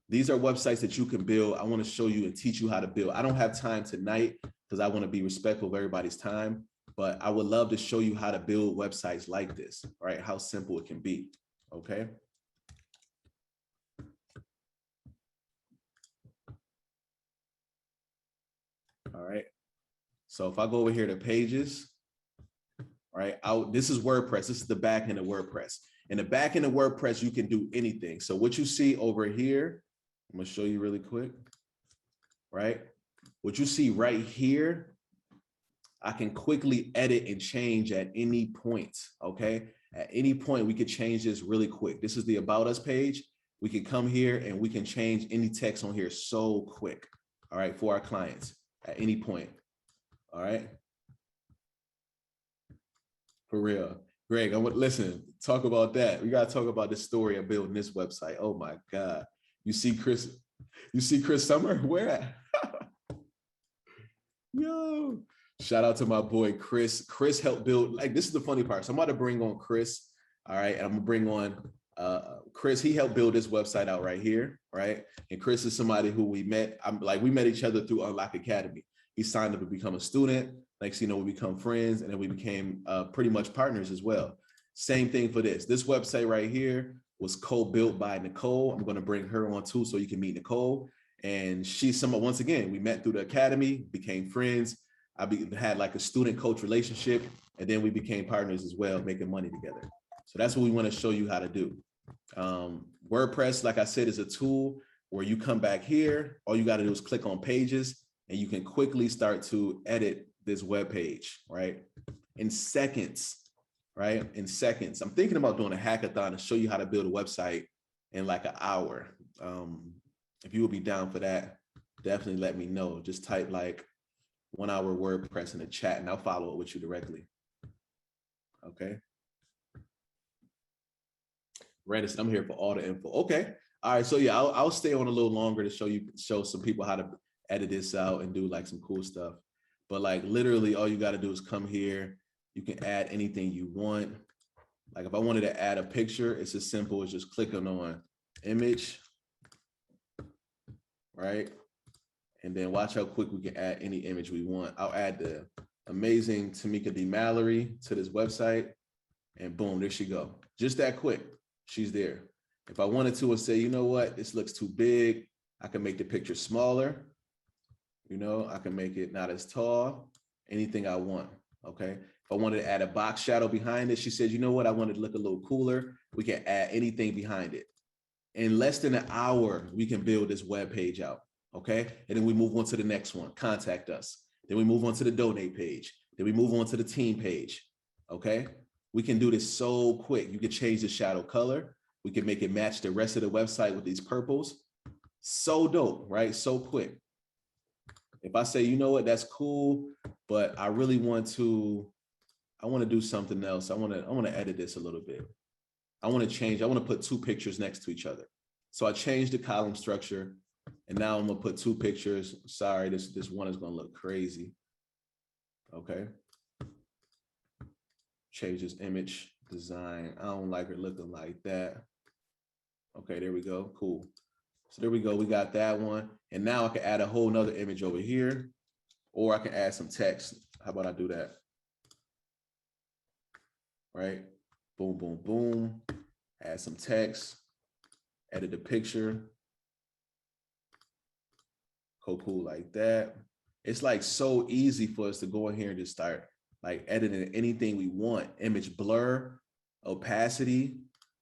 These are websites that you can build. I want to show you and teach you how to build. I don't have time tonight because I want to be respectful of everybody's time, but I would love to show you how to build websites like this, right? How simple it can be, okay? All right. So if I go over here to pages, right? This is WordPress. This is the back end of WordPress. In the back end of WordPress, you can do anything. So what you see over here, I'm gonna show you really quick, right? What you see right here, I can quickly edit and change at any point, okay? At any point, we could change this really quick. This is the About Us page. We can come here and we can change any text on here so quick, all right, for our clients at any point, all right? For real. Greg, listen, talk about that. We got to talk about this story of building this website. Oh my God. You see Chris Summer? Where at? Yo, shout out to my boy, Chris. Chris helped build, like, this is the funny part. So I'm about to bring on Chris. All right. And I'm gonna bring on Chris. He helped build this website out right here. Right. And Chris is somebody who we met. We met each other through Unlock Academy. He signed up to become a student. Next, you know, we become friends, and then we became pretty much partners as well. Same thing for this. This website right here was co-built by Nicole. I'm going to bring her on too, so you can meet Nicole. And she's once again, we met through the academy, became friends. Had like a student coach relationship, and then we became partners as well, making money together. So that's what we want to show you how to do. WordPress, like I said, is a tool where you come back here. All you got to do is click on pages, and you can quickly start to edit this web page, right? In seconds, right? In seconds. I'm thinking about doing a hackathon to show you how to build a website in like an hour. If you would be down for that, definitely let me know. Just type like 1 hour WordPress in the chat and I'll follow up with you directly. Okay. Randy, I'm here for all the info. Okay. All right, so yeah, I'll stay on a little longer to show some people how to edit this out and do like some cool stuff. But like literally all you got to do is come here. You can add anything you want. Like if I wanted to add a picture, it's as simple as just clicking on image, right? And then watch how quick we can add any image we want. I'll add the amazing Tamika D. Mallory to this website, and boom, there she go. Just that quick, she's there. If I wanted to and say, you know what, this looks too big, I can make the picture smaller. You know, I can make it not as tall, anything I want, okay? If I wanted to add a box shadow behind it, she said, you know what, I want it to look a little cooler. We can add anything behind it. In less than an hour, we can build this web page out, okay? And then we move on to the next one, contact us. Then we move on to the donate page. Then we move on to the team page, okay? We can do this so quick. You can change the shadow color. We can make it match the rest of the website with these purples. So dope, right? So quick. If I say, you know what, that's cool, but I really want to do something else. I want to edit this a little bit. I want to put two pictures next to each other. So I changed the column structure, and now I'm gonna put two pictures. Sorry, this one is gonna look crazy. Okay. Change this image design. I don't like it looking like that. Okay, there we go. Cool. So there we go. We got that one. And now I can add a whole nother image over here, or I can add some text. How about I do that? Right? Boom, boom, boom. Add some text. Edit the picture. Cool like that. It's like so easy for us to go in here and just start like editing anything we want. Image blur, opacity.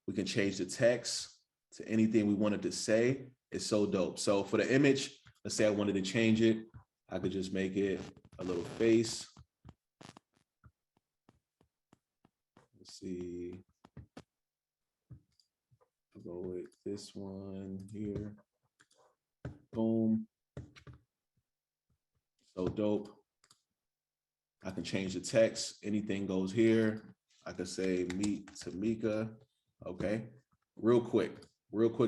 We can change the text to anything we wanted to say. It's so dope. So for the image, let's say I wanted to change it. I could just make it a little face. Let's see. I'll go with this one here. Boom. So dope. I can change the text. Anything goes here. I could say meet Tamika. Okay. Real quick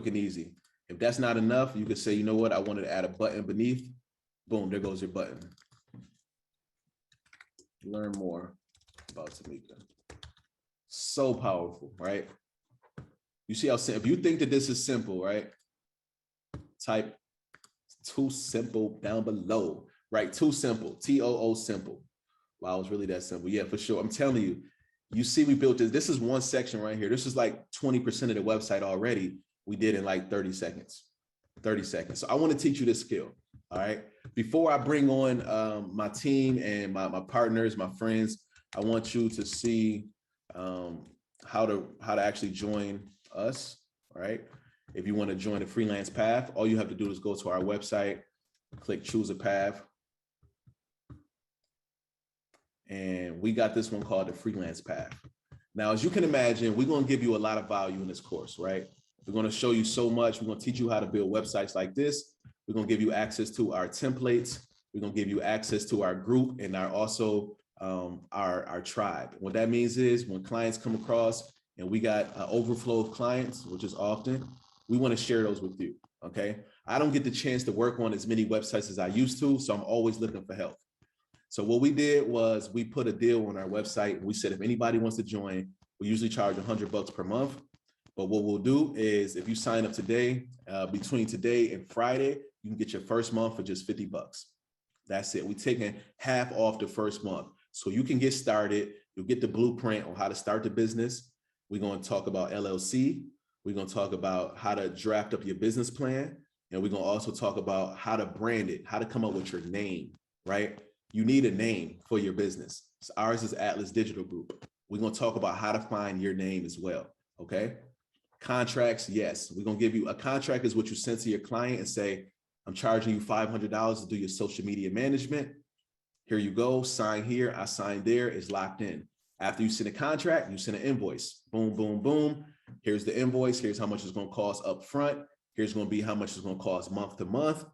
and easy. If that's not enough, you could say, you know what? I wanted to add a button beneath. Boom, there goes your button. Learn more about Tamika. So powerful, right? You see how simple, if you think that this is simple, right? Type too simple down below, right? Too simple, T-O-O simple. Wow, it's really that simple. Yeah, for sure. I'm telling you, you see we built this. This is one section right here. This is like 20% of the website already. We did in like 30 seconds. So I want to teach you this skill, all right? Before I bring on my team and my partners, my friends, I want you to see how to actually join us, all right? If you want to join the freelance path, all you have to do is go to our website, click choose a path. And we got this one called the Freelance Pack. Now, as you can imagine, we're going to give you a lot of value in this course, right? We're going to show you so much. We're going to teach you how to build websites like this. We're going to give you access to our templates. We're going to give you access to our group and our tribe. What that means is when clients come across and we got an overflow of clients, which is often, we want to share those with you, okay? I don't get the chance to work on as many websites as I used to, so I'm always looking for help. So what we did was we put a deal on our website. We said, if anybody wants to join, we usually charge $100 per month. But what we'll do is if you sign up today, between today and Friday, you can get your first month for just $50. That's it. We're taking half off the first month. So you can get started. You'll get the blueprint on how to start the business. We're going to talk about LLC. We're going to talk about how to draft up your business plan. And we're going to also talk about how to brand it, how to come up with your name, right? You need a name for your business. So ours is Antoine.Digital Group. We're going to talk about how to find your name as well, okay? Contracts, yes. We're going to give you a contract is what you send to your client and say, I'm charging you $500 to do your social media management. Here you go, sign here, I sign there, it's locked in. After you send a contract, you send an invoice. Boom, boom, boom. Here's the invoice. Here's how much it's going to cost up front. Here's going to be how much it's going to cost month to month.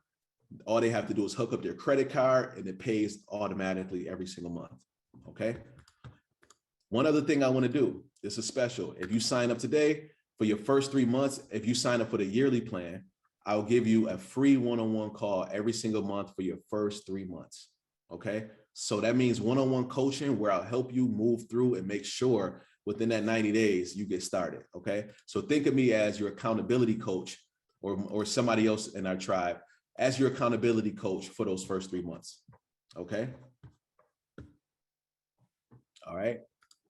All they have to do is hook up their credit card and it pays automatically every single month, okay? One other thing I want to do, this is special. If you sign up today, For your first 3 months, if you sign up for the yearly plan, I'll give you a free one-on-one call every single month for your first 3 months. Okay. So that means one-on-one coaching where I'll help you move through and make sure within that 90 days you get started. Okay. So think of me as your accountability coach or somebody else in our tribe as your accountability coach for those first 3 months. Okay. All right.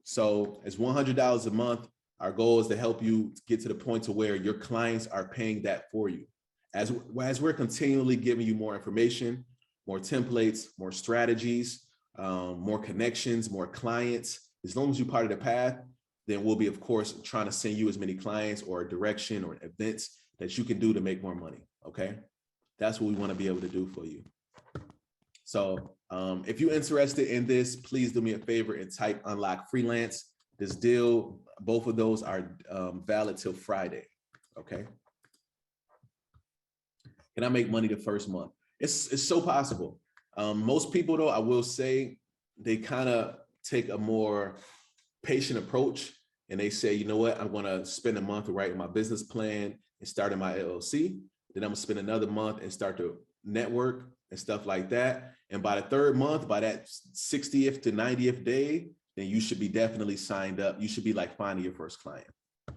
So it's $100 a month. Our goal is to help you get to the point to where your clients are paying that for you. As we're continually giving you more information, more templates, more strategies, more connections, more clients, as long as you're part of the path, then we'll be, of course, trying to send you as many clients or a direction or events that you can do to make more money. Okay. That's what we want to be able to do for you. So if you're interested in this, please do me a favor and type unlock freelance. This deal, both of those are valid till Friday. Okay. Can I make money the first month? It's so possible. Most people, though, I will say, they kind of take a more patient approach and they say, you know what, I'm going to spend a month writing my business plan and starting my LLC. Then I'm going to spend another month and start to network and stuff like that. And by the third month, by that 60th to 90th day, then you should be definitely signed up. You should be like finding your first client.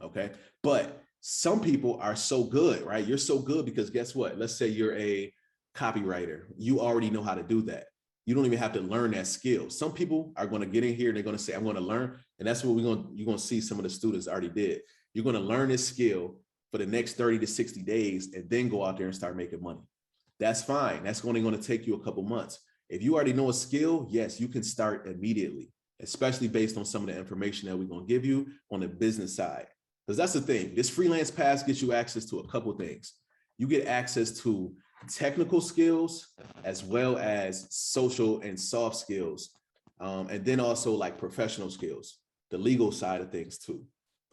Okay. But some people are so good, right? You're so good because guess what? Let's say you're a copywriter. You already know how to do that. You don't even have to learn that skill. Some people are going to get in here and they're going to say, I'm going to learn. And that's what you're going to see some of the students already did. You're going to learn this skill for the next 30 to 60 days and then go out there and start making money. That's fine. That's only going to take you a couple months. If you already know a skill, yes, you can start immediately, especially based on some of the information that we're going to give you on the business side. Because that's the thing. This freelance pass gets you access to a couple things. You get access to technical skills as well as social and soft skills. And then also like professional skills, the legal side of things too.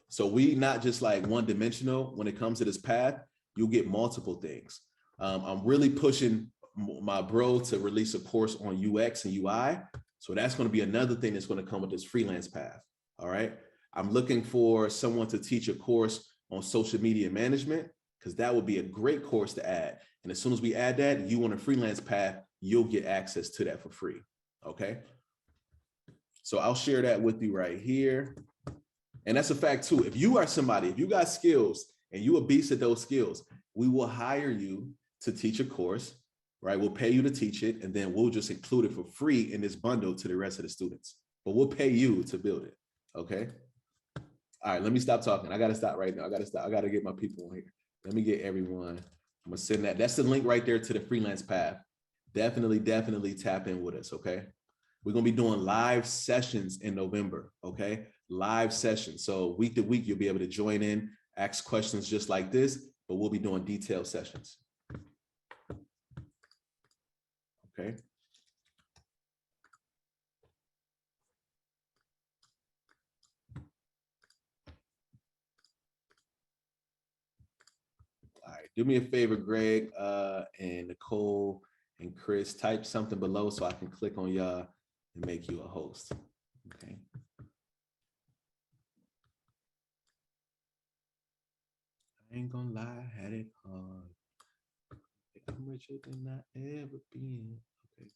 So we not just like one dimensional when it comes to this path, you'll get multiple things. I'm really pushing my bro to release a course on UX and UI. So that's going to be another thing that's going to come with this freelance path. All right. I'm looking for someone to teach a course on social media management because that would be a great course to add. And as soon as we add that, you on a freelance path, you'll get access to that for free. Okay. So I'll share that with you right here. And that's a fact too. If you are somebody, if you got skills and you a beast at those skills, we will hire you to teach a course, right? We'll pay you to teach it. And then we'll just include it for free in this bundle to the rest of the students, but we'll pay you to build it. Okay. All right, let me stop talking. I got to stop right now. I got to get my people on here. Let me get everyone. I'm going to send that. That's the link right there to the freelance path. Definitely tap in with us. Okay. We're going to be doing live sessions in November. Okay. Live sessions. So week to week, you'll be able to join in, ask questions just like this, but we'll be doing detailed sessions. Okay. All right, do me a favor, Greg and Nicole and Chris, type something below so I can click on y'all and make you a host. Okay. I ain't gonna lie, I had it hard. I'm richer than I ever been. Okay.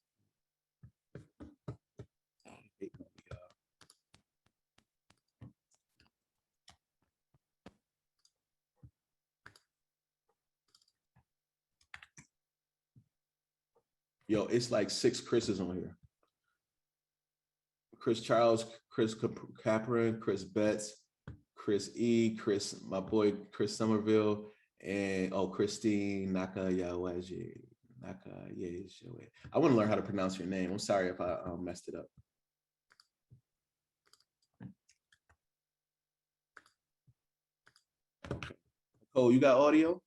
Yo, it's like 6 Chris's on here. Chris Charles, Chris Capron, Chris Betts, Chris E, Chris, my boy Chris Somerville, and Christine Nakayawaji. I want to learn how to pronounce your name. I'm sorry if I messed it up. Okay. Oh, you got audio?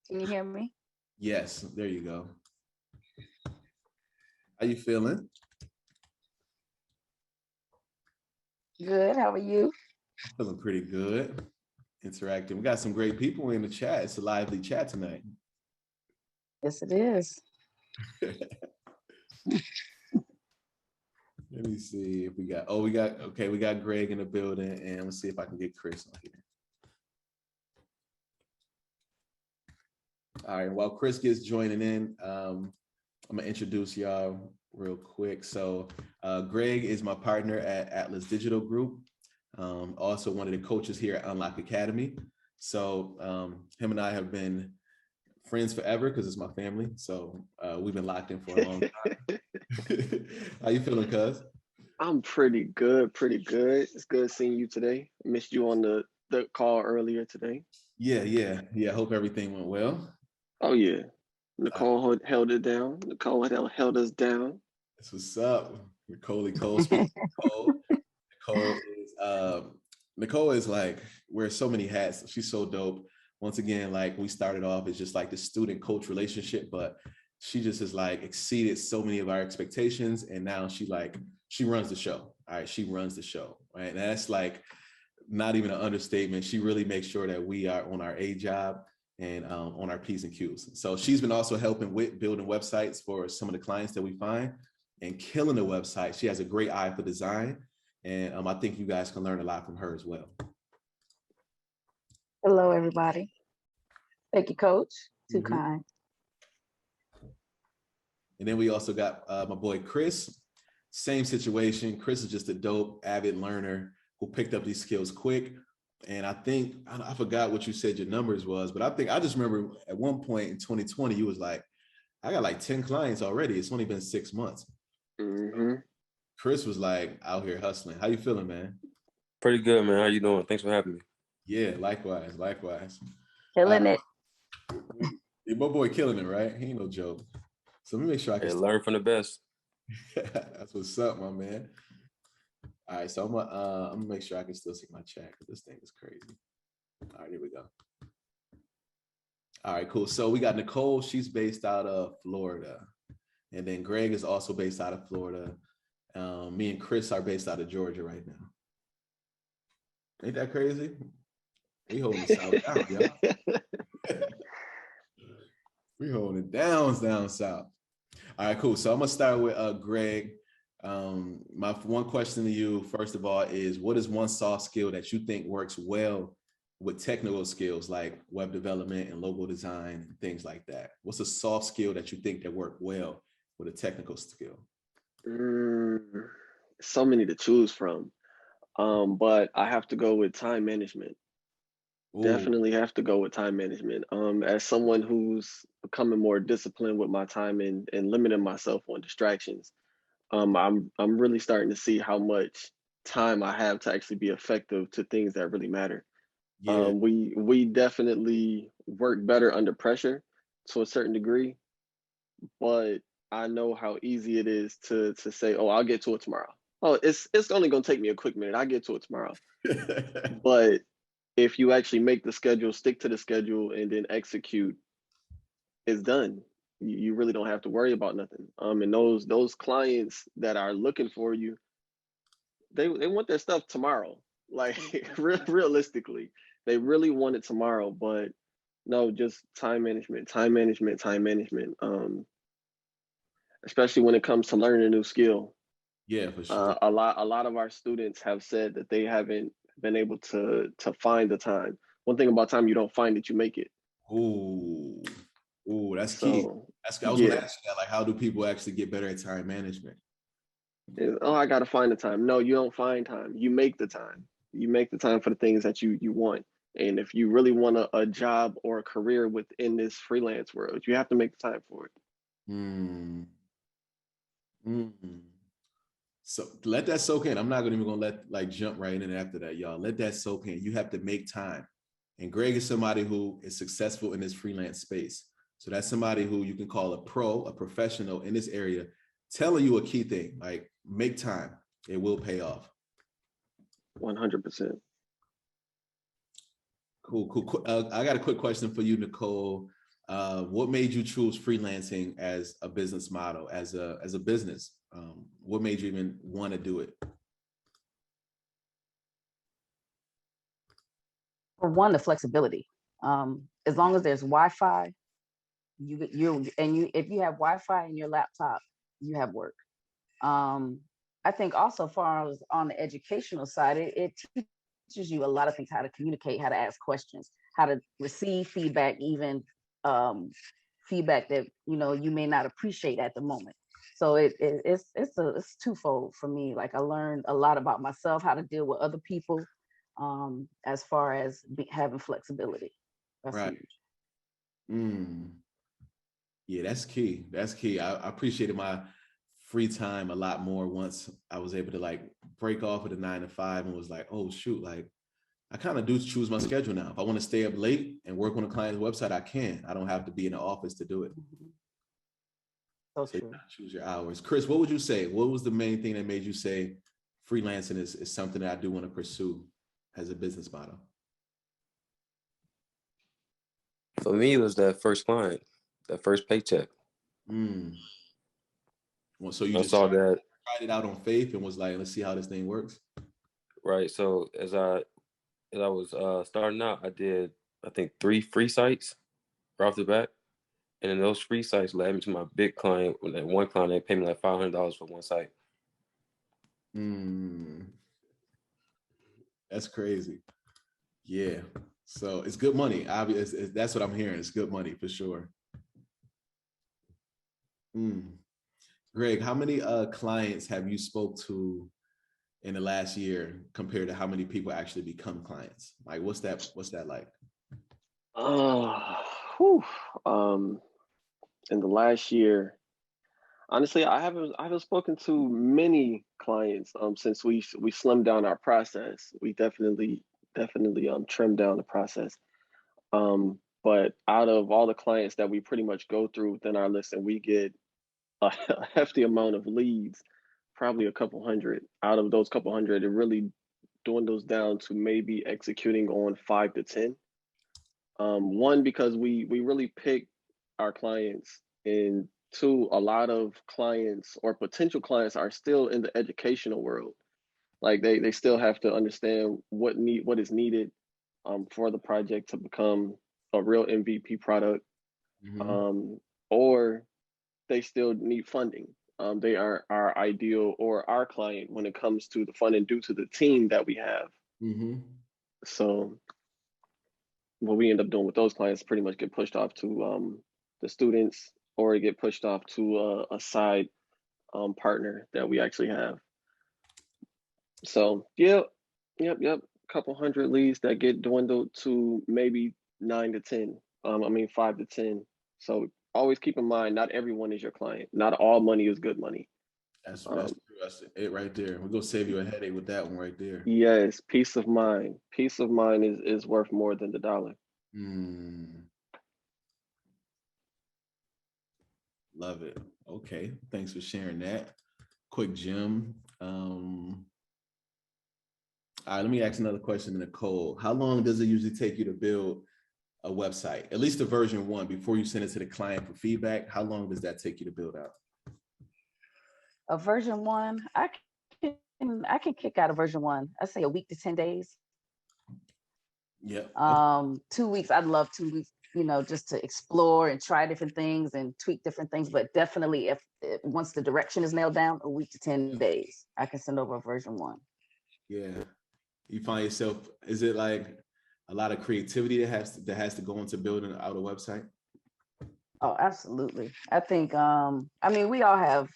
Can you hear me? Yes, there you go. How you feeling? Good. How are you? Feeling pretty good. Interacting. We got some great people in the chat. It's a lively chat tonight. Yes, it is. Let me see if we got, okay, we got Greg in the building, and let's see if I can get Chris on here. All right, while Chris gets joining in, I'm gonna introduce y'all real quick. So Greg is my partner at Antoine.Digital Group, also one of the coaches here at Unlock Academy. So him and I have been friends forever because it's my family. So we've been locked in for a long time. How you feeling, cuz? I'm pretty good, pretty good. It's good seeing you today. I missed you on the call earlier today. Yeah. Hope everything went well. Oh yeah. Nicole held it down. Nicole held us down. That's what's up. Nicole speaking of Nicole is like, wears so many hats. She's so dope. Once again, like we started off as just like the student coach relationship, but she just has like exceeded so many of our expectations. And now she runs the show. All right. She runs the show. Right. And that's like not even an understatement. She really makes sure that we are on our A job and on our P's and Q's. So she's been also helping with building websites for some of the clients that we find and killing the website. She has a great eye for design. And I think you guys can learn a lot from her as well. Hello, everybody. Thank you, Coach. Too kind. And then we also got my boy, Chris. Same situation. Chris is just a dope, avid learner who picked up these skills quick. And I think, I forgot what you said your numbers was, but I just remember at one point in 2020, you was like, I got like 10 clients already. It's only been 6 months. Chris was like out here hustling. How you feeling, man? Pretty good, man. How you doing? Thanks for having me. Yeah, likewise. Killing it. My boy killing it, right? He ain't no joke. So let me make sure I can learn from the best. That's what's up, my man. All right, so I'm gonna make sure I can still see my chat because this thing is crazy. All right, here we go. All right, cool. So we got Nicole. She's based out of Florida, and then Greg is also based out of Florida. Me and Chris are based out of Georgia right now. Ain't that crazy? We holding the South down, y'all. We holding it down south. All right, cool. So I'm gonna start with Greg. My one question to you, first of all, is what is one soft skill that you think works well with technical skills like web development and logo design and things like that? What's a soft skill that you think that work well with a technical skill? So many to choose from, but I have to go with time management. Ooh. Definitely have to go with time management. As someone who's becoming more disciplined with my time and limiting myself on distractions, I'm really starting to see how much time I have to actually be effective to things that really matter. Yeah. We definitely work better under pressure to a certain degree, but I know how easy it is to say, oh, I'll get to it tomorrow. Oh, it's only gonna take me a quick minute. I'll get to it tomorrow. But if you actually make the schedule, stick to the schedule, and then execute, it's done. You really don't have to worry about nothing. And those clients that are looking for you, they want their stuff tomorrow. Like realistically, they really want it tomorrow. But no, just time management. Especially when it comes to learning a new skill. Yeah, for sure. A lot of our students have said that they haven't been able to find the time. One thing about time, you don't find it, you make it. Ooh, that's key. I was gonna ask you that, like, how do people actually get better at time management? Oh, I gotta find the time. No, you don't find time. You make the time. You make the time for the things that you want. And if you really want a job or a career within this freelance world, you have to make the time for it. So let that soak in. I'm not even gonna let jump right in after that, y'all. Let that soak in. You have to make time. And Greg is somebody who is successful in this freelance space. So that's somebody who you can call a pro, a professional in this area, telling you a key thing, like make time. It will pay off. 100%. Cool. I got a quick question for you, Nicole. What made you choose freelancing as a business model, as a business? What made you even want to do it? For one, the flexibility. As long as there's Wi-Fi, if you have Wi-Fi in your laptop, you have work. I I think also far as on the educational side, it teaches you a lot of things, how to communicate, how to ask questions, how to receive feedback, even feedback that you may not appreciate at the moment. So it's twofold for me. Like I learned a lot about myself, how to deal with other people, as far as having flexibility. That's Right. huge. Yeah, that's key. That's key. I appreciated my free time a lot more once I was able to like break off of the 9 to 5 and was like, oh shoot, like I kind of do choose my schedule now. If I want to stay up late and work on a client's website, I can. I don't have to be in the office to do it. So So you true. gotta choose your hours. Chris, what would you say? What was the main thing that made you say freelancing is something that I do want to pursue as a business model? For me, it was that first client, that first paycheck. Well, so you I just saw that, tried it out on faith and was like, let's see how this thing works. right? So as I was starting out, I did, I think, 3 free sites right off the bat. And then those free sites led me to my big client. When that one client, they paid me like $500 for one site. That's crazy. Yeah. So it's good money. Obviously, that's what I'm hearing. It's good money for sure. Greg, how many clients have you spoke to in the last year compared to how many people actually become clients? Like, what's that like? Whew. In the last year, honestly, I haven't spoken to many clients since we slimmed down our process. We definitely trimmed down the process. But out of all the clients that we pretty much go through within our list, and we get a hefty amount of leads, probably a couple hundred. Out of those couple hundred, it really dwindles down to maybe executing on 5 to 10. One, because we really pick our clients, and two, a lot of clients or potential clients are still in the educational world. Like they still have to understand what is needed for the project to become a real MVP product, or they still need funding. They are our ideal or our client when it comes to the funding due to the team that we have. So what we end up doing with those clients pretty much get pushed off to the students, or get pushed off to a side partner that we actually have. So yep. Couple hundred leads that get dwindled to maybe 9 to 10. 5 to 10. So always keep in mind, not everyone is your client. Not all money is good money. That's true. That's it right there. We're gonna save you a headache with that one right there. Yes, peace of mind. Peace of mind is worth more than the dollar. Love it. Okay, thanks for sharing that. Quick gem. All right, let me ask another question to Nicole. How long does it usually take you to build a website, at least a version 1, before you send it to the client for feedback? How long does that take you to build out? A version 1, I can kick out a version 1. I say a week to 10 days. Yeah. 2 weeks. I'd love 2 weeks, just to explore and try different things and tweak different things. But definitely, if once the direction is nailed down, a week to 10 days, I can send over a version 1. Yeah. You find yourself, is it like a lot of creativity that has to go into building out a website? Oh, absolutely. I think we all have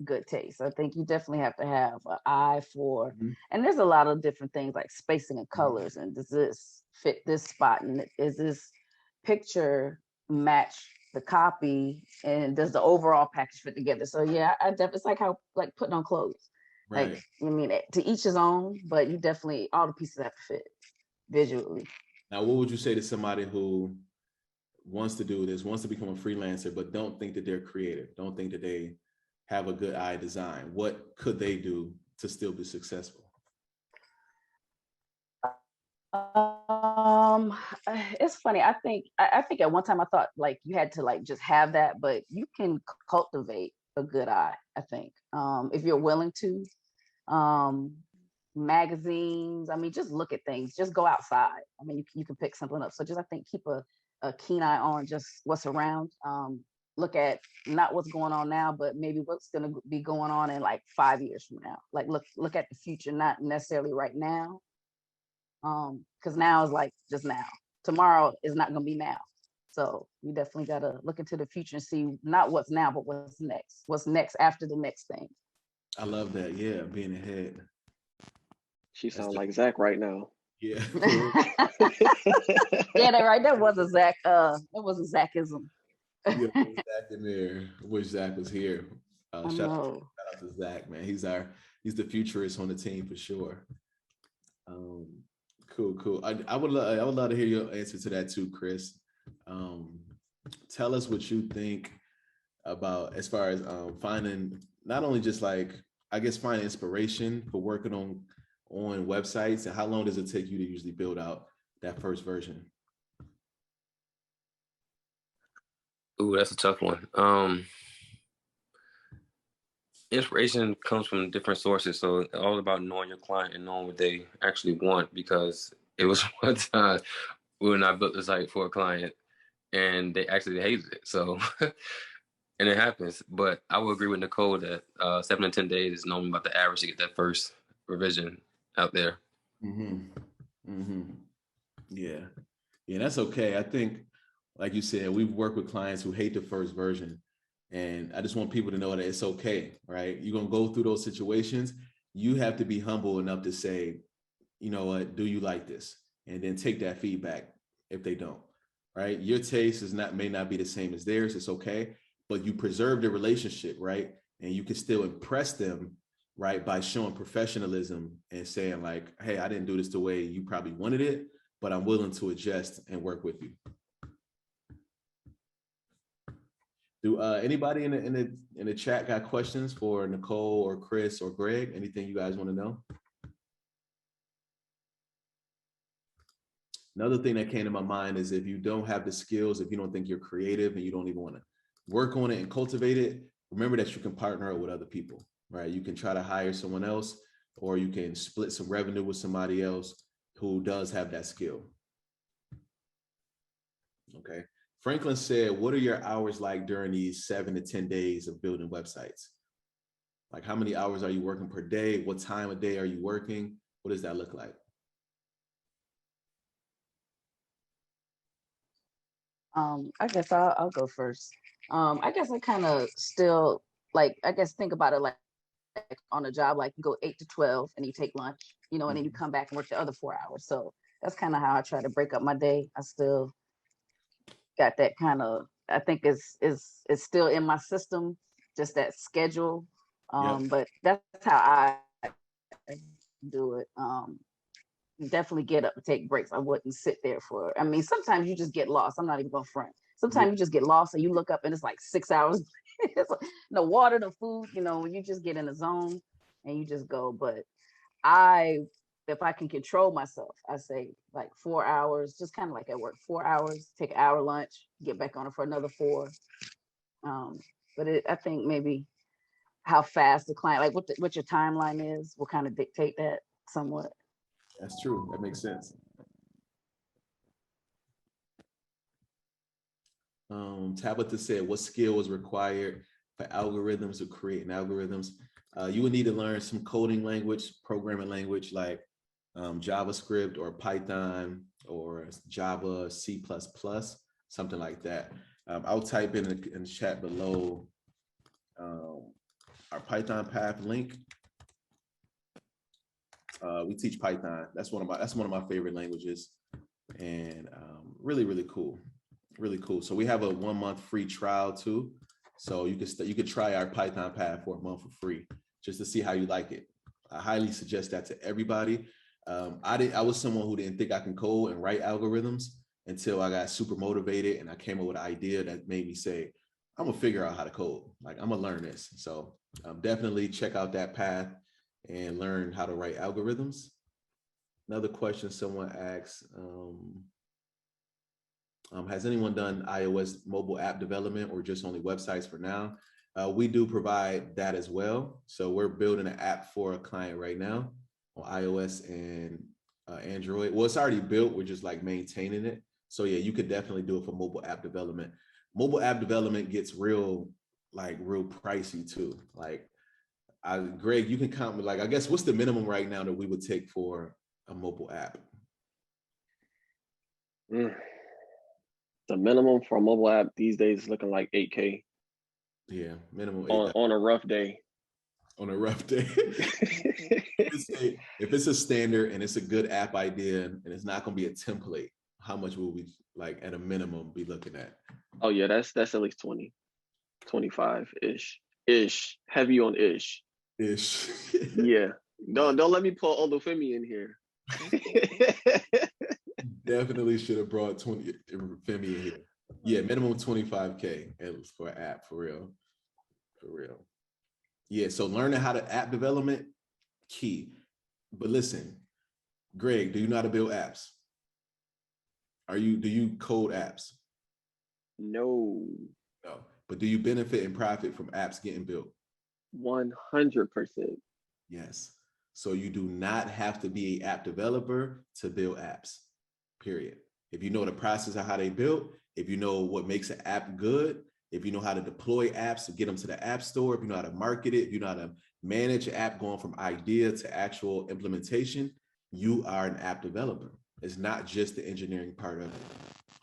good taste. I think you definitely have to have an eye for, and there's a lot of different things like spacing and colors, and does this fit this spot, and is this picture match the copy, and does the overall package fit together? So yeah, it's like how like putting on clothes. Right. Like, to each his own, but you definitely, all the pieces have to fit visually. Now, what would you say to somebody who wants to do this, wants to become a freelancer, but don't think that they're creative, don't think that they have a good eye design? What could they do to still be successful? It's funny. I think at one time I thought like you had to like just have that, but you can cultivate a good eye, I think. If you're willing to. Magazines, just look at things, just go outside. You can pick something up. So just, I think, keep a keen eye on just what's around. look at not what's going on now, but maybe what's going to be going on in like 5 years from now. Like look at the future, not necessarily right now. Because now is like just now. Tomorrow is not going to be now. So you definitely got to look into the future and see not what's now, but what's next. What's next after the next thing. I love that. Yeah, being ahead. She sounds like Zach right now. Yeah. Yeah, that right. That was a Zach. That was a Zachism. Yeah, Zach in there. Wish Zach was here. Shout out to Zach, man. He's the futurist on the team for sure. Cool. I would love to hear your answer to that too, Chris. Tell us what you think about as far as finding not only just like finding inspiration for working on websites, and how long does it take you to usually build out that first version? Ooh, that's a tough one. Inspiration comes from different sources, so it's all about knowing your client and knowing what they actually want. Because it was one time when I built the site for a client and they actually hated it. So, and it happens. But I would agree with Nicole that 7 to 10 days is normally about the average to get that first revision out there. Yeah, that's okay. I think, like you said, we've worked with clients who hate the first version. And I just want people to know that it's okay, right? You're going to go through those situations. You have to be humble enough to say, you know what, do you like this? And then take that feedback if they don't, right? Your taste may not be the same as theirs. It's okay, but you preserve the relationship, right? And you can still impress them, right? By showing professionalism and saying like, hey, I didn't do this the way you probably wanted it, but I'm willing to adjust and work with you. Do anybody in the chat got questions for Nicole or Chris or Greg? Anything you guys want to know? Another thing that came to my mind is if you don't have the skills, if you don't think you're creative and you don't even want to work on it and cultivate it, remember that you can partner up with other people, right? You can try to hire someone else, or you can split some revenue with somebody else who does have that skill. Okay. Franklin said, what are your hours like during these 7 to 10 days of building websites? Like, how many hours are you working per day? What time of day are you working? What does that look like? I guess I'll go first. I guess I kind of still think about it like on a job, like you go 8 to 12 and you take lunch, and then you come back and work the other 4 hours. So that's kind of how I try to break up my day. I still got that kind of, I think it's still in my system, just that schedule. But that's how I do it. Definitely get up and take breaks. I wouldn't sit there sometimes you just get lost. I'm not even gonna front. Sometimes you just get lost and you look up and it's like 6 hours. It's like, the water, the food, when you just get in the zone and you just go. But if I can control myself, I say like 4 hours, just kind of like at work, 4 hours, take an hour lunch, get back on it for another 4. But I think maybe how fast the client, like what your timeline is, will kind of dictate that somewhat. That's true. That makes sense. Tabitha said, what skill is required for algorithms to create algorithms? You would need to learn some coding language, programming language like JavaScript or Python or Java, C++, something like that. I'll type in the chat below our Python path link. We teach Python. That's one of my favorite languages, and really cool, really cool. So we have a 1 month free trial too. So you could try our Python path for a month for free, just to see how you like it. I highly suggest that to everybody. I was someone who didn't think I can code and write algorithms until I got super motivated and I came up with an idea that made me say, I'm gonna figure out how to code. Like, I'm gonna learn this. So definitely check out that path and learn how to write algorithms. Another question someone asks, has anyone done iOS mobile app development or just only websites for now? We do provide that as well. So we're building an app for a client right now on iOS and Android. Well, it's already built. We're just like maintaining it. So yeah, you could definitely do it for mobile app development. mobile app development gets real pricey too. Like, Greg, you can count me, like, I guess, what's the minimum right now that we would take for a mobile app? The minimum for a mobile app these days is looking like 8K. Yeah, minimum on a rough day. On a rough day. If it's a standard and it's a good app idea and it's not going to be a template, how much will we, like, at a minimum, be looking at? Oh yeah, that's at least 20, 25 ish. Heavy on ish. Yeah. Don't let me pull Olufemi in here. Definitely should have brought Femi in here. Yeah, minimum 25K for an app, for real. Yeah, so learning how to app development, key. But listen, Greg, do you know how to build apps? Do you code apps? No. But do you benefit and profit from apps getting built? 100%. Yes. So you do not have to be an app developer to build apps, period. If you know the process of how they built, if you know what makes an app good, if you know how to deploy apps to get them to the app store, if you know how to market it, if you know how to manage an app going from idea to actual implementation, you are an app developer. It's not just the engineering part of it,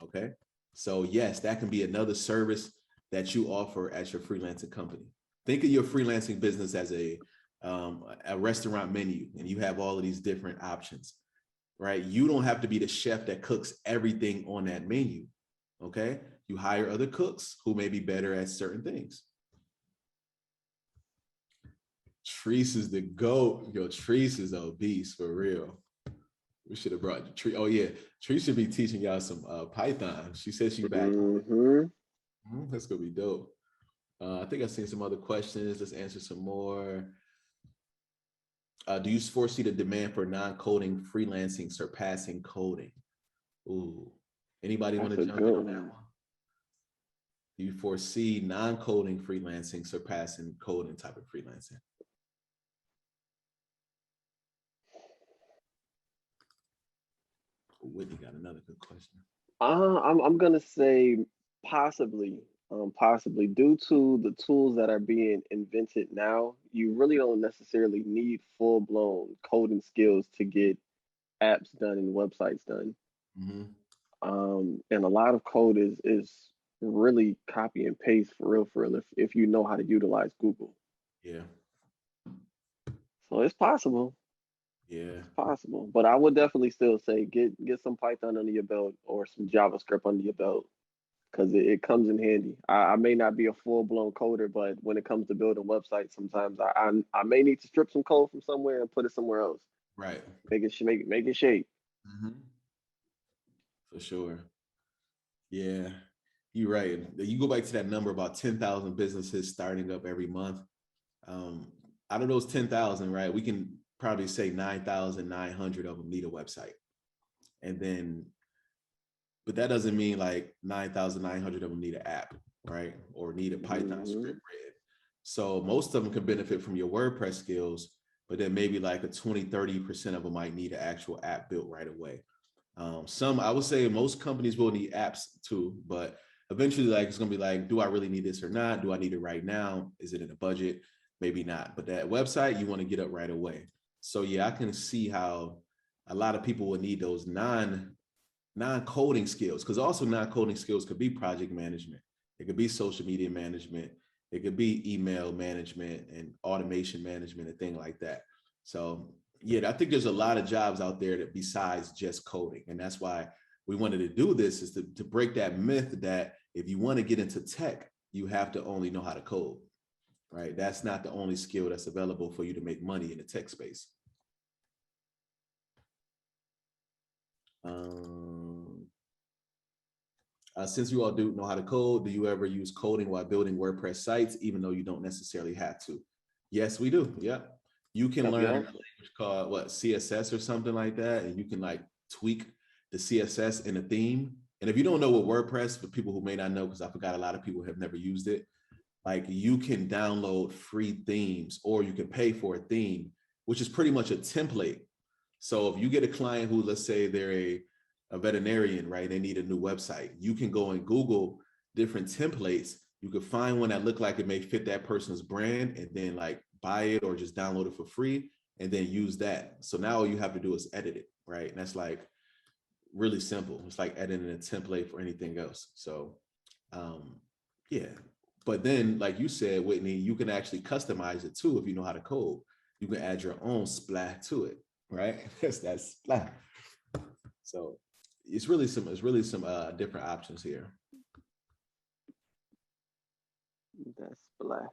okay? So yes, that can be another service that you offer at your freelancing company. Think of your freelancing business as a restaurant menu, and you have all of these different options, right? You don't have to be the chef that cooks everything on that menu, okay? You hire other cooks who may be better at certain things. Treese is the GOAT. Yo, Treese is a beast, for real. We should have brought Treese. Oh yeah, Treese should be teaching y'all some Python. She said she's back. That's gonna be dope. I think I've seen some other questions. Let's answer some more. Do you foresee the demand for non-coding freelancing surpassing coding? Ooh, anybody want to jump in on that one? Do you foresee non-coding freelancing surpassing coding type of freelancing? Whitney got another good question. I'm gonna say possibly. Possibly, due to the tools that are being invented now, you really don't necessarily need full-blown coding skills to get apps done and websites done. And a lot of code is really copy and paste for real if you know how to utilize Google. Yeah. So it's possible. Yeah. It's possible. But I would definitely still say get some Python under your belt or some JavaScript under your belt, because it comes in handy. I may not be a full-blown coder, but when it comes to building websites, sometimes I may need to strip some code from somewhere and put it somewhere else. Right. Make it shape. For sure. Yeah, you're right. You go back to that number about 10,000 businesses starting up every month. Out of those 10,000, right, we can probably say 9,900 of them need a website. And then, but that doesn't mean like 9,900 of them need an app, right? Or need a Python script read. So most of them can benefit from your WordPress skills, but then maybe like a 20, 30% of them might need an actual app built right away. I would say most companies will need apps too, but eventually, like, it's gonna be like, do I really need this or not? Do I need it right now? Is it in a budget? Maybe not. But that website, you want to get up right away. So yeah, I can see how a lot of people will need those non-coding skills, because also non-coding skills could be project management. It could be social media management. It could be email management and automation management and things like that. So yeah, I think there's a lot of jobs out there that besides just coding. And that's why we wanted to do this, is to break that myth that if you want to get into tech, you have to only know how to code, right? That's not the only skill that's available for you to make money in the tech space. Since you all do know how to code, do you ever use coding while building WordPress sites, even though you don't necessarily have to? Yes, we do. Yeah. You can learn a language called CSS or something like that, and you can like tweak the CSS in a theme. And if you don't know what WordPress, for people who may not know, because I forgot a lot of people have never used it, like you can download free themes, or you can pay for a theme, which is pretty much a template. So if you get a client who, let's say they're a veterinarian, right? They need a new website. You can go and Google different templates, you could find one that looked like it may fit that person's brand and then like buy it or just download it for free and then use that. So now all you have to do is edit it, right? And that's like really simple. It's like editing a template for anything else. So yeah. But then, like you said, Whitney, you can actually customize it too if you know how to code. You can add your own splat to it, right? That's that splat. So it's really some different options here. That's black.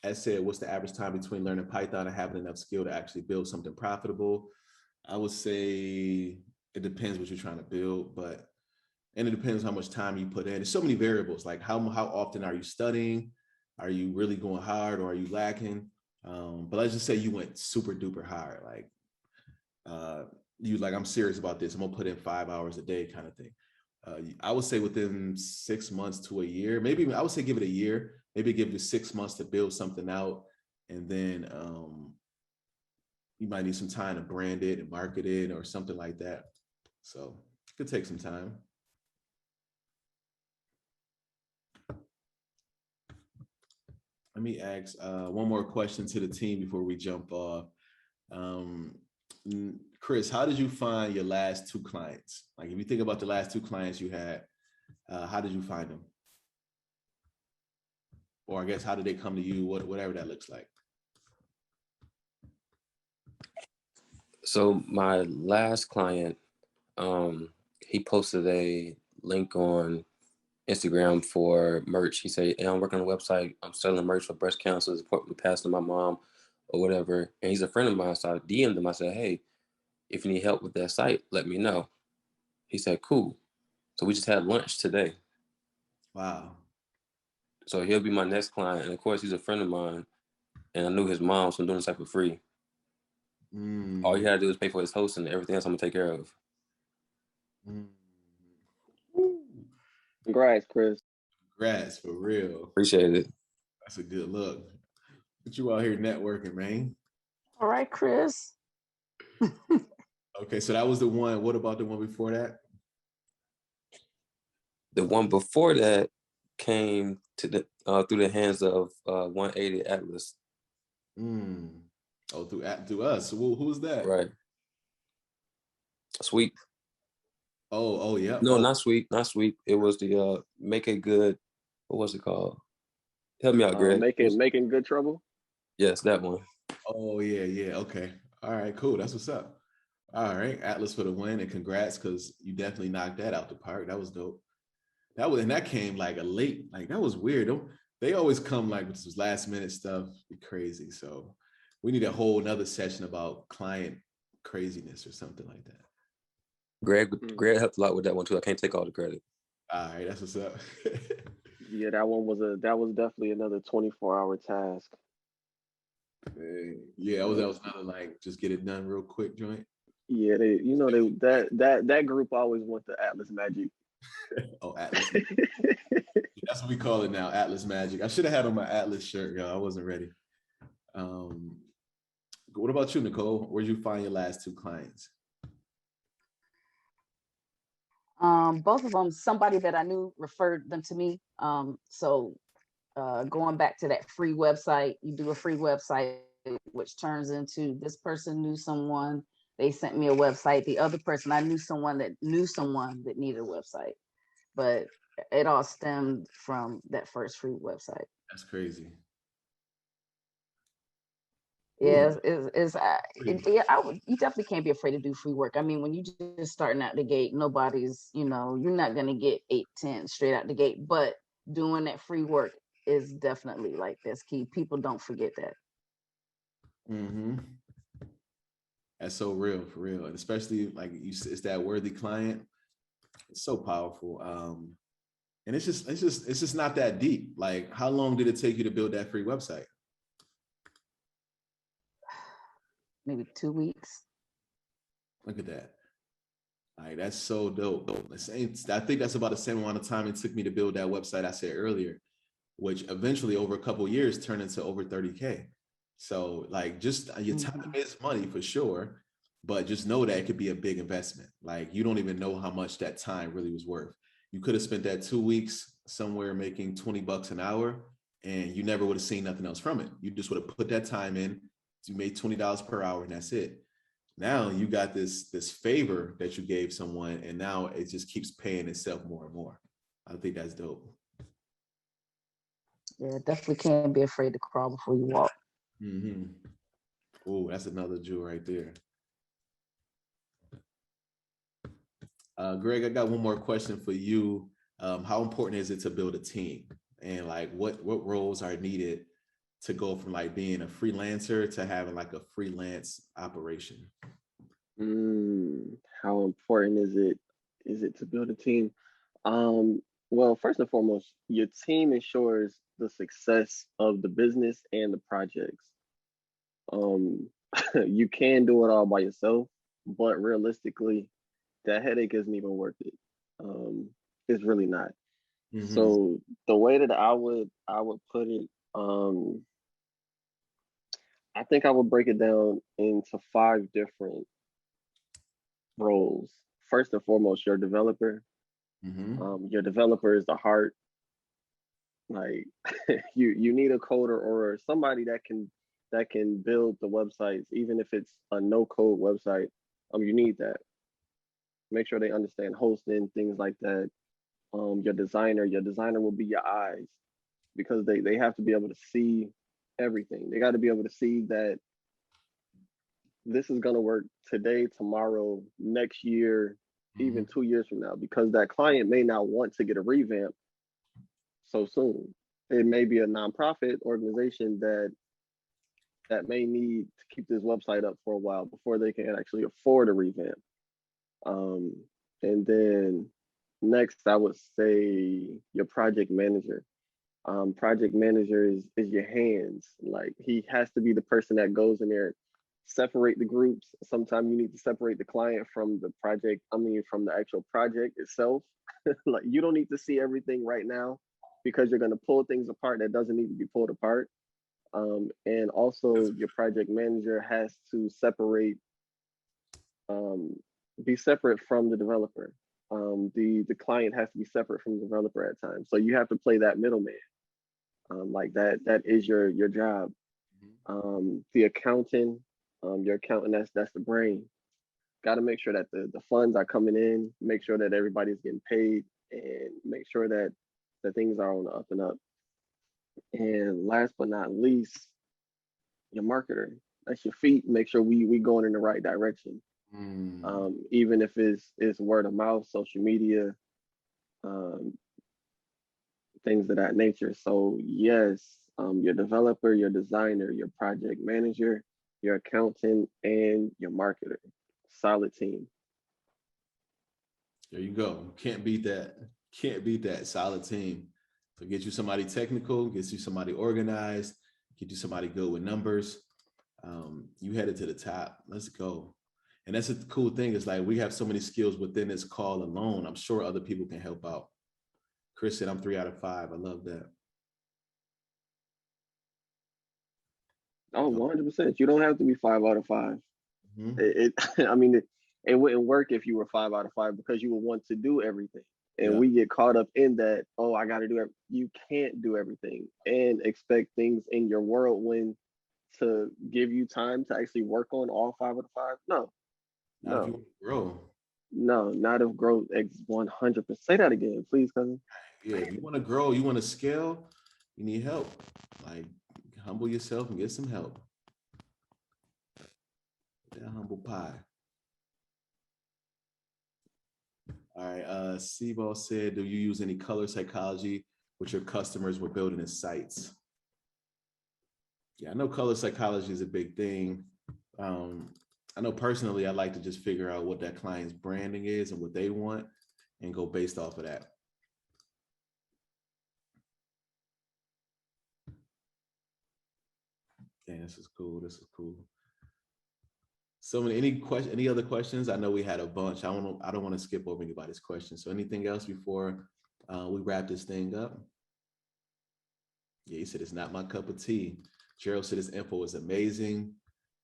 As said, what's the average time between learning Python and having enough skill to actually build something profitable? I would say it depends what you're trying to build, and it depends how much time you put in. There's so many variables, like how often are you studying? Are you really going hard or are you lacking? But let's just say you went super duper hard, like you like, I'm serious about this. I'm gonna put in 5 hours a day kind of thing. I would say within 6 months to a year, maybe I would say give it a year, maybe give you 6 months to build something out. And then you might need some time to brand it and market it or something like that. So it could take some time. Let me ask one more question to the team before we jump off. Chris, how did you find your last 2 clients? Like if you think about the last 2 clients you had, how did you find them? Or I guess, how did they come to you? Whatever that looks like. So my last client, he posted a link on Instagram for merch. He said, hey, I'm working on a website. I'm selling merch for breast cancer support me passing to my mom or whatever. And he's a friend of mine. So I DM'd him. I said, hey, if you need help with that site, let me know. He said, cool. So we just had lunch today. Wow. So he'll be my next client. And of course, he's a friend of mine. And I knew his mom, so I'm doing this type for free. All you had to do is pay for his hosting and everything else I'm going to take care of. Congrats, Chris. Congrats, for real. Appreciate it. That's a good look. But you out here networking, man. All right, Chris. Okay, so that was the one. What about the one before that? The one before that came to the through the hands of 180 Atlas. Oh, through us. So who's that? Right. Sweep. Oh, yeah. No, not Sweep. Not Sweep. It was the Make It Good. What was it called? Help me out, Greg. Making good trouble. Yes, that one. Oh, yeah. Okay. All right, cool. That's what's up. All right, Atlas for the win, and congrats, because you definitely knocked that out the park. That was dope. And that came like a late, like that was weird. They always come like with this last minute stuff, be crazy. So we need a whole nother session about client craziness or something like that. Greg helped a lot with that one too. I can't take all the credit. All right, that's what's up. Yeah, that was definitely another 24-hour task. Yeah, that was another like just get it done real quick joint. Yeah, that group always went to Atlas Magic. Oh, Atlas. That's what we call it now, Atlas Magic. I should have had on my Atlas shirt, y'all. I wasn't ready. What about you, Nicole? Where'd you find your last 2 clients? Both of them, somebody that I knew referred them to me. So going back to that free website, you do a free website, which turns into this person knew someone. They sent me a website. The other person, I knew someone that needed a website. But it all stemmed from that first free website. That's crazy. Yeah, you definitely can't be afraid to do free work. I mean, when you just starting out the gate, nobody's, you're not going to get 8, 10 straight out the gate, but doing that free work is definitely like that's key. People don't forget that. That's so real, for real. And especially like it's that worthy client. It's so powerful. And it's just not that deep. Like, how long did it take you to build that free website? Maybe 2 weeks. Look at that. Like, that's so dope. I think that's about the same amount of time it took me to build that website I said earlier, which eventually over a couple of years turned into over 30K. So like, just your time is money for sure, but just know that it could be a big investment. Like, you don't even know how much that time really was worth. You could have spent that 2 weeks somewhere making 20 bucks an hour, and you never would have seen nothing else from it. You just would have put that time in, you made $20 per hour, and that's it. Now you got this favor that you gave someone, and now it just keeps paying itself more and more. I think that's dope. Yeah, definitely can't be afraid to crawl before you walk. Mm-hmm. Oh, that's another jewel right there. Greg, I got one more question for you. How important is it to build a team? And like what roles are needed to go from like being a freelancer to having like a freelance operation? How important is it to build a team? Well, first and foremost, your team ensures the success of the business and the projects. You can do it all by yourself, but realistically, that headache isn't even worth it. It's really not. Mm-hmm. So the way that I would put it, I think I would break it down into 5 different roles. First and foremost, your developer. Mm-hmm. Your developer is the heart. Like you need a coder or somebody that can build the websites, even if it's a no code website. You need that. Make sure they understand hosting, things like that. Your designer will be your eyes, because they have to be able to see everything. They got to be able to see that this is going to work today, tomorrow, next year, even 2 years from now, because that client may not want to get a revamp so soon. It may be a nonprofit organization that may need to keep this website up for a while before they can actually afford a revamp. And then next, I would say your project manager. Project manager is your hands. Like, he has to be the person that goes in there, separate the groups. Sometimes you need to separate the client from the project. From the actual project itself. Like, you don't need to see everything right now, because you're going to pull things apart that doesn't need to be pulled apart. And also, your project manager has to be separate from the developer. The client has to be separate from the developer at times. So you have to play that middleman. Like that is your job. The accountant, your accountant, that's the brain. Got to make sure that the funds are coming in, make sure that everybody's getting paid, and make sure that things are on the up and up. And last but not least, your marketer. That's your feet. Make sure we going in the right direction. Even if it's word of mouth, social media, things of that nature. So yes, your developer, your designer, your project manager, your accountant, and your marketer. Solid team. There you go. Can't beat that. Can't beat that. Solid team. So get you somebody technical, get you somebody organized, get you somebody good with numbers. You headed to the top. Let's go. And that's a cool thing. Is like we have so many skills within this call alone. I'm sure other people can help out. Chris said I'm 3 out of 5. I love that. Oh, 100%. You don't have to be 5 out of 5. It wouldn't work if you were 5 out of 5, because you would want to do everything. And we get caught up in that, oh, I got to do it. You can't do everything and expect things in your whirlwind to give you time to actually work on all 5 of the 5. No. Not if you want to grow. No, not if growth 100%. Say that again, please, cousin. Yeah, if you want to grow, you want to scale, you need help. Like, humble yourself and get some help. That humble pie. All right. Sibo said, do you use any color psychology with your customers when building the sites? Yeah, I know color psychology is a big thing. I know personally, I like to just figure out what that client's branding is and what they want and go based off of that. Yeah, this is cool. This is cool. So any other questions? I know we had a bunch. I don't want to skip over anybody's questions. So anything else before we wrap this thing up? Yeah, he said it's not my cup of tea. Gerald said this info is amazing.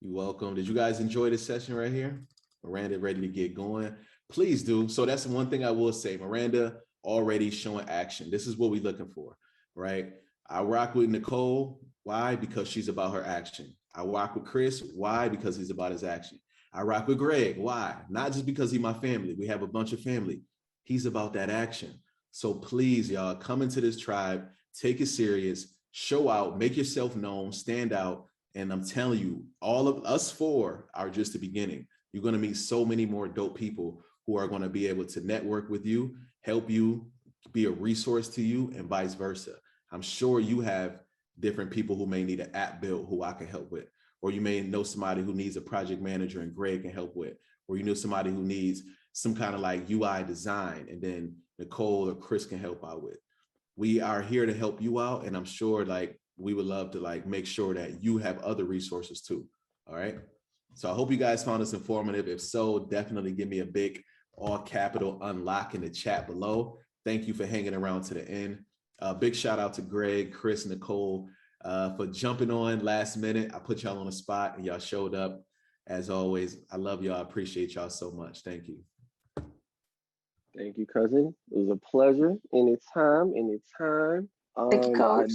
You're welcome. Did you guys enjoy this session right here? Miranda ready to get going? Please do. So that's one thing I will say. Miranda already showing action. This is what we're looking for, right? I rock with Nicole. Why? Because she's about her action. I rock with Chris. Why? Because he's about his action. I rock with Greg. Why? Not just because he's my family. We have a bunch of family. He's about that action. So please, y'all, come into this tribe, take it serious, show out, make yourself known, stand out. And I'm telling you, all of us four are just the beginning. You're going to meet so many more dope people who are going to be able to network with you, help you, be a resource to you, and vice versa. I'm sure you have different people who may need an app built who I can help with, or you may know somebody who needs a project manager and Greg can help with, or you know somebody who needs some kind of like UI design and then Nicole or Chris can help out with. We are here to help you out, and I'm sure like we would love to like make sure that you have other resources too. All right. So I hope you guys found this informative. If so, definitely give me a big all capital unlock in the chat below. Thank you for hanging around to the end. Big shout out to Greg, Chris, Nicole for jumping on last minute. I put y'all on the spot and y'all showed up. As always, I love y'all. I appreciate y'all so much. Thank you. Thank you, cousin. It was a pleasure. Anytime, anytime. Thank you, Coach.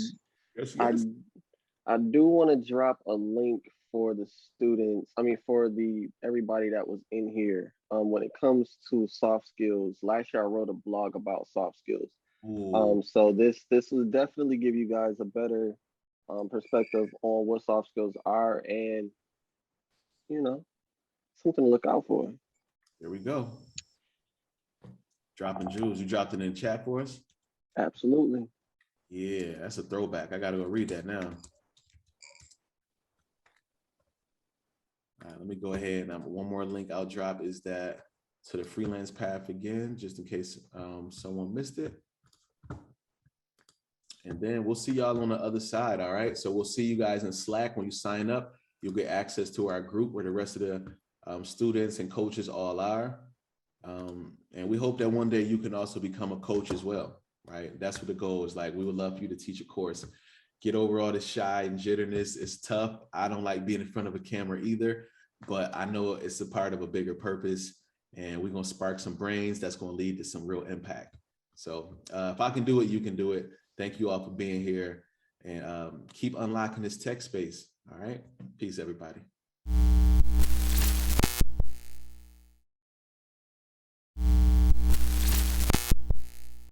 I do want to drop a link for the students. For everybody that was in here. When it comes to soft skills, last year I wrote a blog about soft skills. So this will definitely give you guys a better perspective on what soft skills are, and something to look out for. There we go. Dropping jewels. You dropped it in the chat for us? Absolutely. Yeah, that's a throwback. I gotta go read that now. All right, let me go ahead. And one more link I'll drop is that to the Freelance Pack again, just in case someone missed it. And then we'll see y'all on the other side. All right. So we'll see you guys in Slack. When you sign up, you'll get access to our group where the rest of the students and coaches all are. And we hope that one day you can also become a coach as well. Right. That's what the goal is. Like, we would love for you to teach a course, get over all the shy and jitterness. It's tough. I don't like being in front of a camera either, but I know it's a part of a bigger purpose, and we're going to spark some brains that's going to lead to some real impact. So if I can do it, you can do it. Thank you all for being here, and keep unlocking this tech space. All right. Peace, everybody.